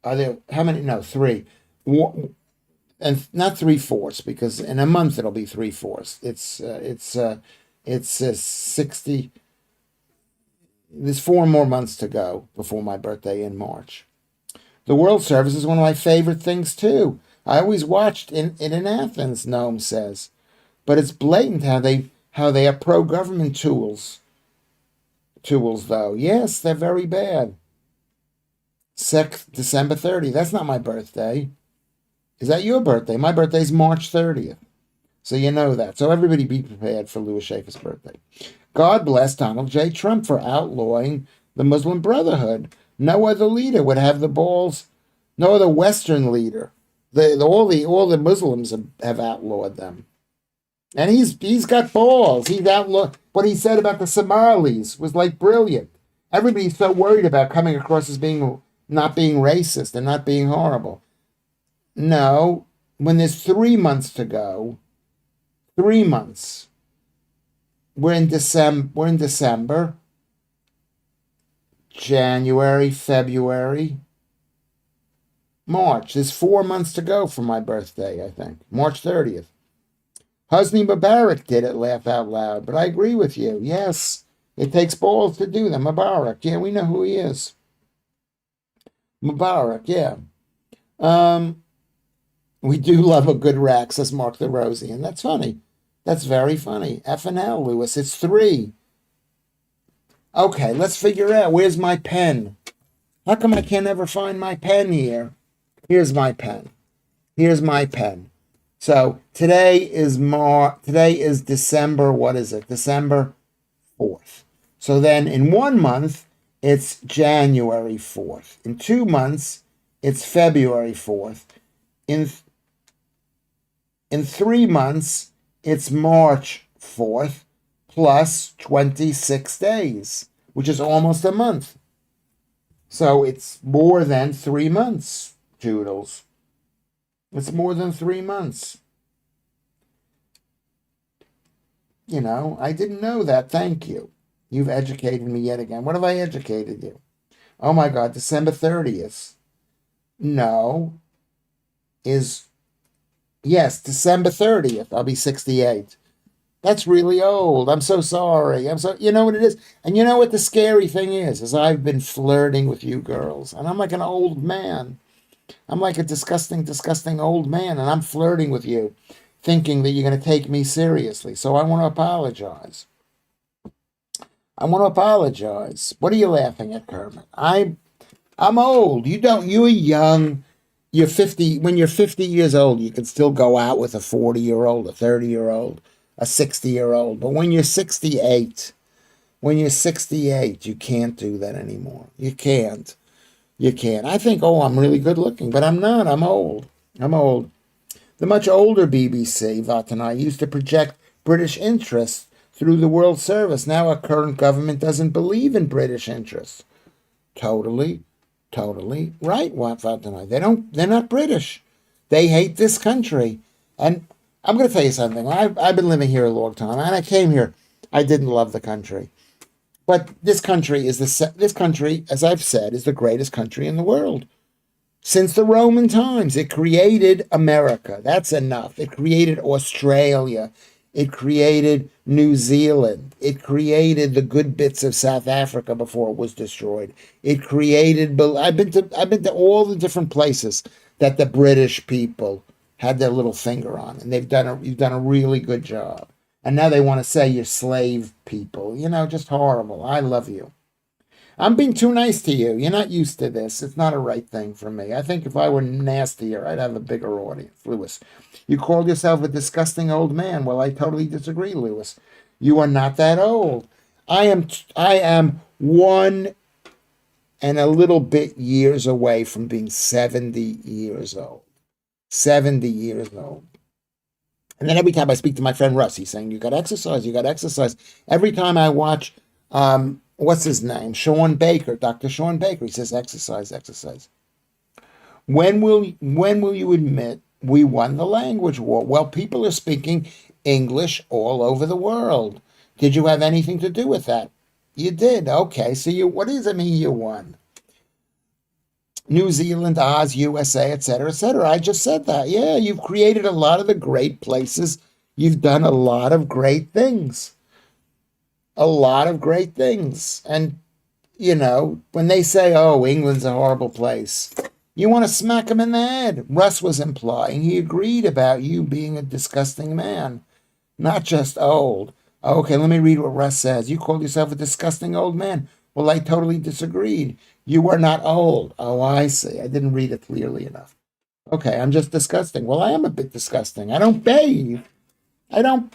there how many? No, 3. And not 3/4 because in a month it'll be 3/4. It's 60. There's 4 more months to go before my birthday in March. The World Service is one of my favorite things too. I always watched it in Athens. Noam says, but it's blatant how they are pro-government tools. Tools though, yes, they're very bad. December 30. That's not my birthday. Is that your birthday? My birthday's March 30th. So you know that. So everybody be prepared for Lewis Schaffer's birthday. God bless Donald J. Trump for outlawing the Muslim Brotherhood. No other leader would have the balls. No other Western leader. All the Muslims have outlawed them. And he's got balls. He's outlawed. What he said about the Somalis was like brilliant. Everybody's so worried about coming across as not being racist and not being horrible. No, when there's 3 months to go, 3 months, We're in December. We're in December. January, February, March. There's 4 months to go for my birthday, I think. March 30th. Hosni Mubarak did it, laugh out loud. But I agree with you. Yes, it takes balls to do that. Mubarak, yeah, we know who he is. Mubarak, yeah. We do love a good rack, says Mark the Rosie, and that's funny. That's very funny. F and L, Lewis. It's 3. Okay, let's figure out. Where's my pen? How come I can't ever find my pen here? Here's my pen. Here's my pen. So today is December, what is it? December 4th. So then in 1 month, it's January 4th. In 2 months, it's February 4th. In 3 months, it's March 4th plus 26 days, which is almost a month. So it's more than 3 months, Toodles. It's more than 3 months. You know, I didn't know that. Thank you. You've educated me yet again. What have I educated you? Oh my God, December 30th. No. Yes, December 30th. I'll be 68. That's really old. I'm so sorry. You know what it is? And you know what the scary thing is I've been flirting with you girls, and I'm like an old man. I'm like a disgusting, disgusting old man, and I'm flirting with you, thinking that you're going to take me seriously. So I want to apologize. What are you laughing at, Kermit? I'm old. You're young. You're 50. When you're 50 years old, you can still go out with a 40-year-old, a 30-year-old, a 60-year-old. But when you're 68, you can't do that anymore. You can't. I think, I'm really good looking, but I'm not. I'm old. The much older BBC, Vatanai, used to project British interests through the World Service. Now our current government doesn't believe in British interests. Totally right, Vatanai. They're not British. They hate this country. And I'm going to tell you something. I've been living here a long time, and I came here. I didn't love the country. But this country, as I've said, is the greatest country in the world. Since the Roman times, it created America. That's enough. It created Australia. It created New Zealand. It created the good bits of South Africa before it was destroyed. It created. I've been to all the different places that the British people had their little finger on, and you've done a really good job. And now they want to say you're slave people. Just horrible. I love you. I'm being too nice to you. You're not used to this. It's not a right thing for me. I think if I were nastier, I'd have a bigger audience. Lewis, you called yourself a disgusting old man. Well, I totally disagree, Lewis. You are not that old. I am 1 and a little bit years away from being 70 years old. 70 years old. And then every time I speak to my friend Russ, he's saying, you got to exercise. Every time I watch, what's his name? Dr. Sean Baker, he says, exercise. When will you admit we won the language war? Well, people are speaking English all over the world. Did you have anything to do with that? You did. Okay, so what does it mean you won? New Zealand, Oz, USA, etc., etc. I just said that. Yeah, you've created a lot of the great places. You've done a lot of great things. And, when they say, England's a horrible place, you want to smack them in the head. Russ was implying he agreed about you being a disgusting man, not just old. Okay, let me read what Russ says. You called yourself a disgusting old man. Well, I totally disagreed. You are not old. Oh, I see. I didn't read it clearly enough. Okay, I'm just disgusting. Well, I am a bit disgusting. I don't bathe. I don't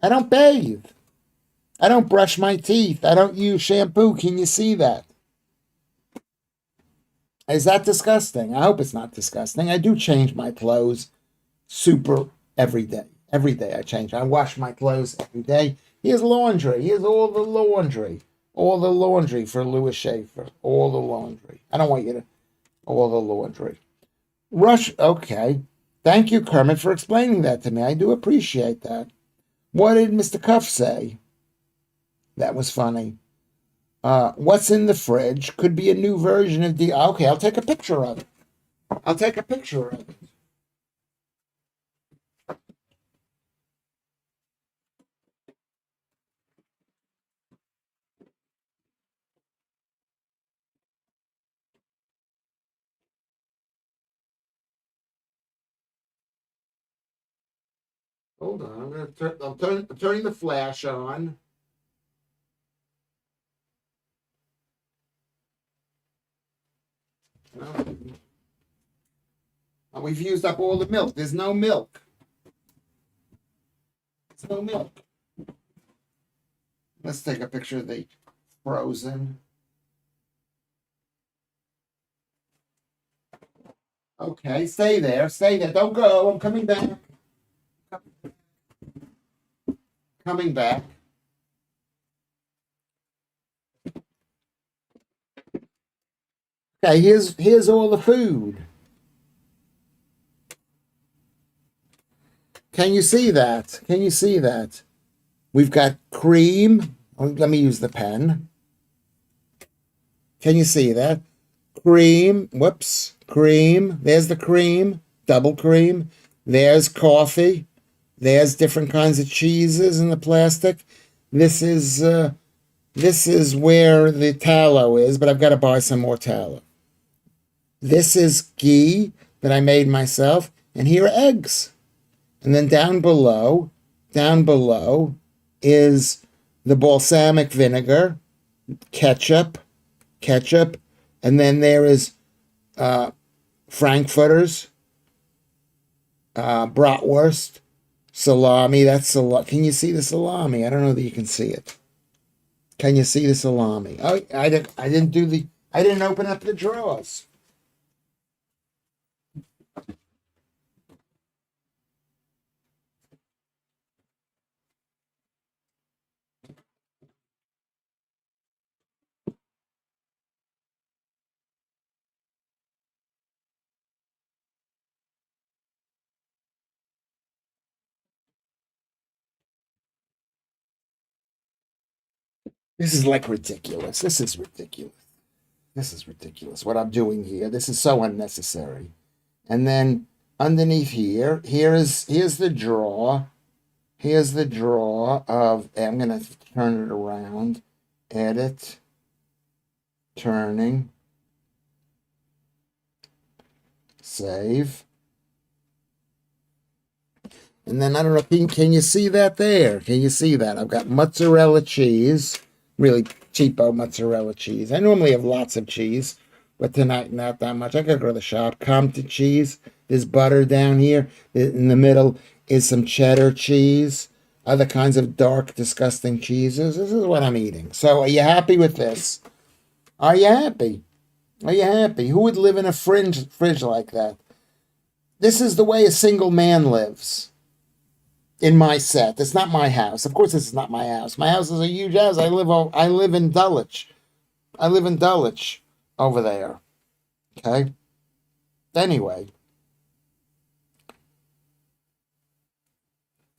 bathe. I don't brush my teeth. I don't use shampoo. Can you see that? Is that disgusting? I hope it's not disgusting. I do change my clothes every day. Every day I change. I wash my clothes every day. Here's laundry. Here's all the laundry. All the laundry for Lewis Schaffer. All the laundry. I don't want you to. All the laundry. Okay. Thank you, Kermit, for explaining that to me. I do appreciate that. What did Mr. Cuff say? That was funny. What's in the fridge could be a new version of the. Okay, I'll take a picture of it. I'll take a picture of it. Hold on, I'm turning the flash on. Oh, we've used up all the milk. There's no milk. There's no milk. Let's take a picture of the frozen. Okay, stay there. Stay there. Don't go. I'm coming back. Coming back. Okay, here's all the food. Can you see that? Can you see that? We've got cream. Oh, let me use the pen. Can you see that? Cream. Whoops. Cream. There's the cream. Double cream. There's coffee. There's different kinds of cheeses in the plastic. This is where the tallow is, but I've got to buy some more tallow. This is ghee that I made myself, and here are eggs. And then down below is the balsamic vinegar, ketchup, and then there is frankfurters, bratwurst, salami. That's salami. Can you see the salami? I don't know that you can see it. Can you see the salami? Oh, I didn't open up the drawers. This is like ridiculous. This is ridiculous. This is ridiculous. What I'm doing here. This is so unnecessary. And then underneath here's the drawer. Here's the drawer of. I'm gonna turn it around. Edit. Turning. Save. And then I don't know. Can you see that there? Can you see that? I've got mozzarella cheese. Really cheapo mozzarella cheese. I normally have lots of cheese, but tonight not that much. I gotta go to the shop. Compton cheese. There's butter down here. In the middle is some cheddar cheese. Other kinds of dark, disgusting cheeses. This is what I'm eating. So are you happy with this? Are you happy? Are you happy? Who would live in a fridge like that? This is the way a single man lives. In my set. It's not my house. Of course, this is not my house. My house is a huge house. I live in Dulwich. I live in Dulwich over there. Okay. Anyway.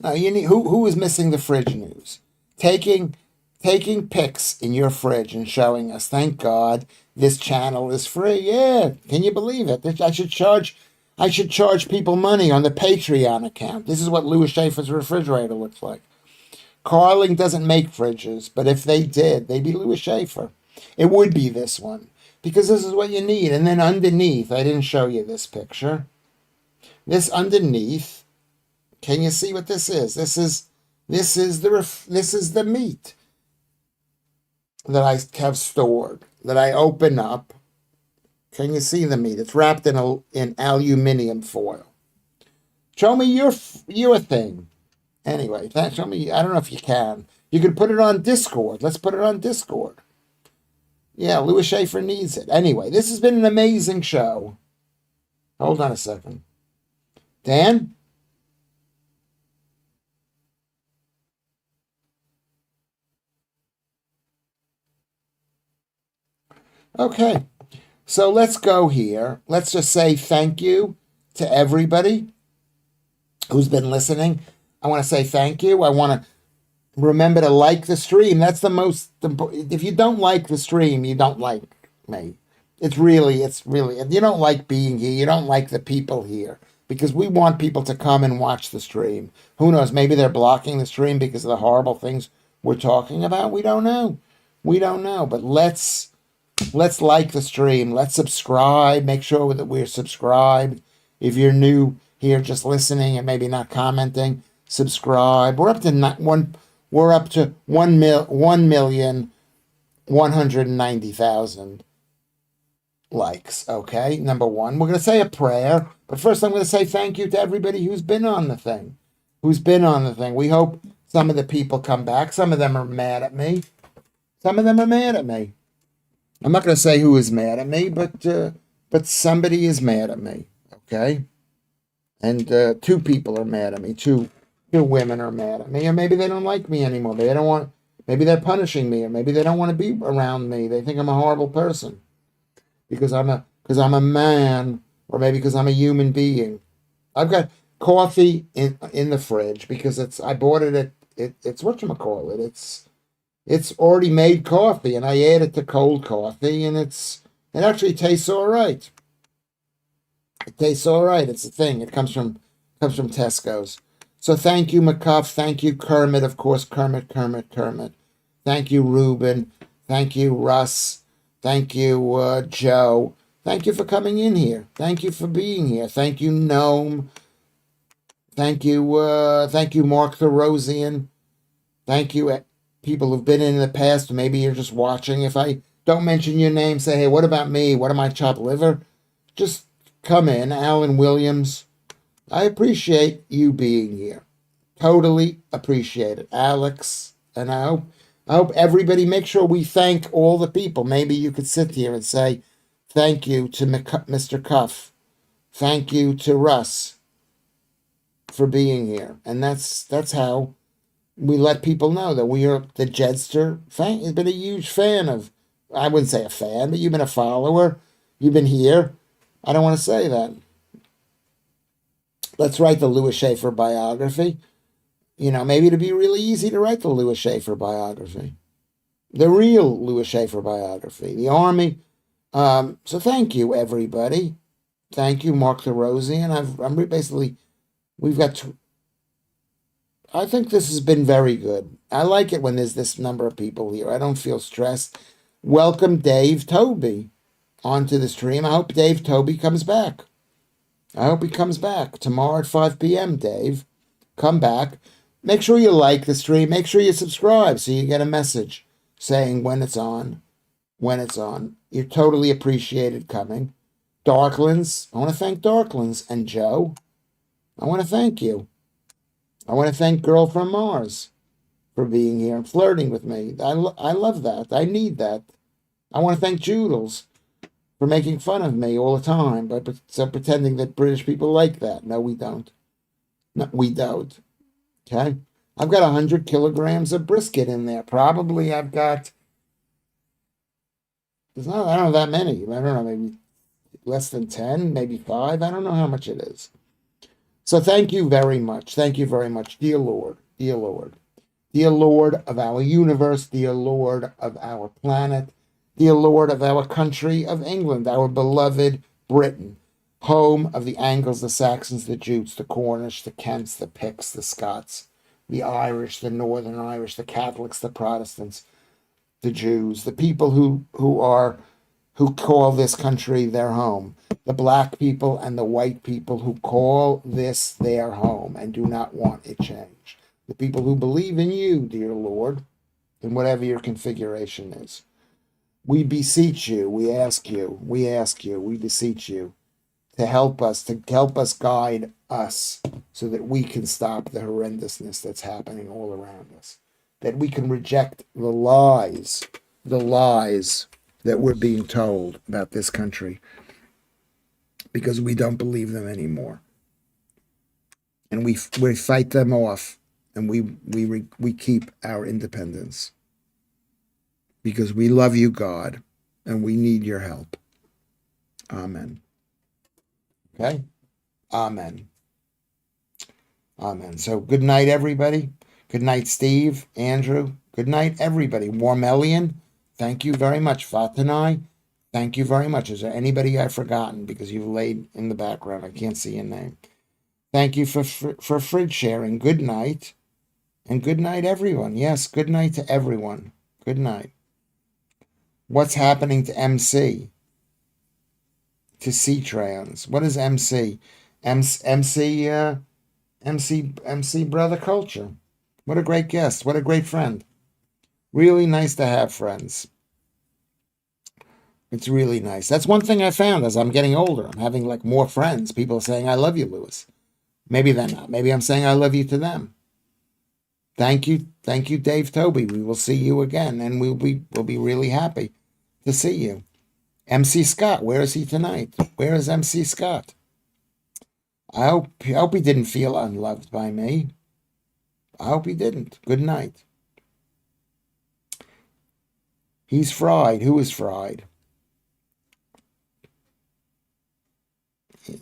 Now you need who is missing the fridge news? Taking pics in your fridge and showing us. Thank God this channel is free. Yeah. Can you believe it? I should charge people money on the Patreon account. This is what Lewis Schaffer's refrigerator looks like. Carling doesn't make fridges, but if they did, they'd be Lewis Schaffer. It would be this one, because this is what you need. And then underneath, I didn't show you this picture. This underneath, can you see what this is? This is the meat that I have stored, that I open up. Can you see the meat? It's wrapped in aluminium foil. Show me your thing. Anyway, show me. I don't know if you can. You could put it on Discord. Let's put it on Discord. Yeah, Lewis Schaffer needs it. Anyway, this has been an amazing show. Hold on a second. Dan? Okay. So let's go here. Let's just say thank you to everybody who's been listening. I want to say thank you. I want to Remember to like the stream. That's the most important. If you don't like the stream, you don't like me. It's really, if you don't like being here, you don't like the people here. Because we want people to come and watch the stream. Who knows? Maybe they're blocking the stream because of the horrible things we're talking about. We don't know. We don't know. But let's like the stream. Let's subscribe. Make sure that we're subscribed. If you're new here, just listening and maybe not commenting, subscribe. We're up to 1,190,000 likes. Okay, number one. We're gonna say a prayer, but first I'm gonna say thank you to everybody who's been on the thing. We hope some of the people come back. Some of them are mad at me. I'm not going to say who is mad at me, but somebody is mad at me. Okay, and two people are mad at me. Two women are mad at me, or maybe they don't like me anymore. They don't want. Maybe they're punishing me, or maybe they don't want to be around me. They think I'm a horrible person because I'm a man, or maybe because I'm a human being. I've got coffee in the fridge because I bought it at it's whatchamacallit. It's already made coffee, and I add it to cold coffee, and it actually tastes all right. It tastes all right. It's a thing. It comes from Tesco's. So thank you, McCuff. Thank you, Kermit. Of course, Kermit. Thank you, Ruben. Thank you, Russ. Thank you, Joe. Thank you for coming in here. Thank you for being here. Thank you, Gnome. Thank you, Mark the Rosian. Thank you, people who've been in the past. Maybe you're just watching. If I don't mention your name, say, hey, what about me? What am I, chopped liver? Just come in. Alan Williams. I appreciate you being here. Totally appreciate it. Alex. And I hope everybody, make sure we thank all the people. Maybe you could sit here and say, thank you to Mr. Cuff. Thank you to Russ for being here. And that's how we let people know that we are the Jedster fan. Has been a huge fan of, I wouldn't say a fan, but you've been a follower. You've been here. I don't want to say that. Let's write the Lewis Schaffer biography. Maybe it'd be really easy to write the Lewis Schaffer biography. The real Lewis Schaffer biography. The Army. So thank you, everybody. Thank you, Mark the Rosian. We've got I think this has been very good. I like it when there's this number of people here. I don't feel stressed. Welcome Dave Toby onto the stream. I hope Dave Toby comes back. I hope he comes back tomorrow at 5 p.m., Dave. Come back. Make sure you like the stream. Make sure you subscribe so you get a message saying when it's on. You're totally appreciated coming. Darklands. I want to thank Darklands. And Joe, I want to thank you. I want to thank Girl from Mars for being here and flirting with me. I love that. I need that. I want to thank Joodles for making fun of me all the time, but pretending that British people like that. No, we don't. No, we don't. Okay? I've got 100 kilograms of brisket in there. Probably I've got, I don't know that many. I don't know, maybe less than 10, maybe 5. I don't know how much it is. So thank you very much. Thank you very much, dear Lord, dear Lord. Dear Lord of our universe, dear Lord of our planet, dear Lord of our country of England, our beloved Britain, home of the Angles, the Saxons, the Jutes, the Cornish, the Kents, the Picts, the Scots, the Irish, the Northern Irish, the Catholics, the Protestants, the Jews, the people who call this country their home, the black people and the white people who call this their home and do not want it changed, the people who believe in you, dear Lord, in whatever your configuration is. We beseech you, we beseech you to help us guide us so that we can stop the horrendousness that's happening all around us, that we can reject the lies that we're being told about this country because we don't believe them anymore. And we fight them off, and we keep our independence because we love you, God, and we need your help. Amen. Okay? Amen. Amen. So good night, everybody. Good night, Steve, Andrew. Good night, everybody. Warmelian, thank you very much. Fatanai, thank you very much. Is there anybody I've forgotten because you've laid in the background? I can't see your name. Thank you for fridge sharing. Good night. And good night, everyone. Yes, good night to everyone. Good night. What's happening to MC? To C-Trans? What is MC? MC Brother Culture. What a great guest. What a great friend. Really nice to have friends. It's really nice. That's one thing I found as I'm getting older. I'm having like more friends. People are saying, I love you, Lewis. Maybe they're not. Maybe I'm saying I love you to them. Thank you, Dave Toby. We will see you again, and we'll be really happy to see you. MC Scott, where is he tonight? Where is MC Scott? I hope he didn't feel unloved by me. I hope he didn't. Good night. He's fried. Who is fried?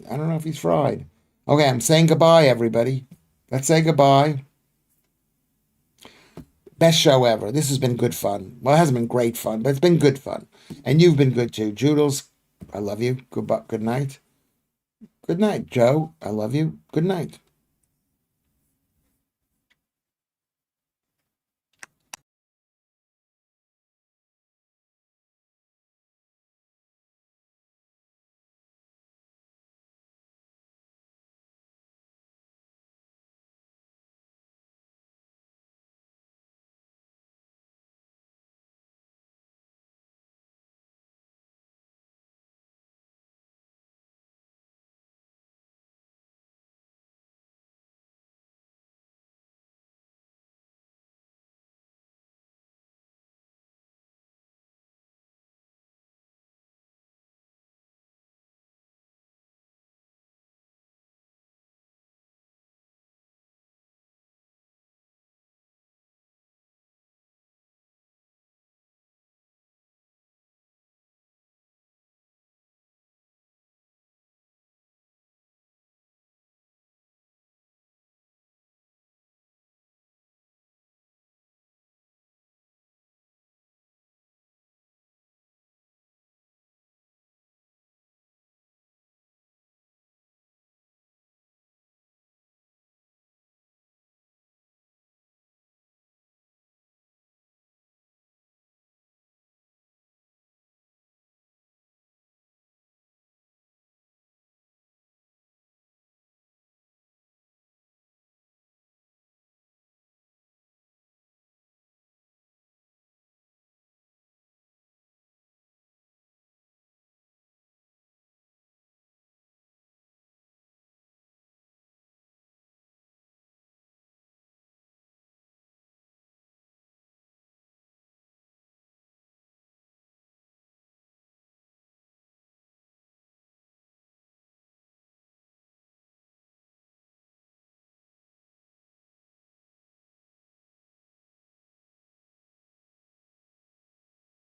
I don't know if he's fried. Okay, I'm saying goodbye, everybody. Let's say goodbye. Best show ever. This has been good fun. Well, it hasn't been great fun, but it's been good fun. And you've been good too. Joodles, I love you. Good night. Good night, Joe. I love you. Good night.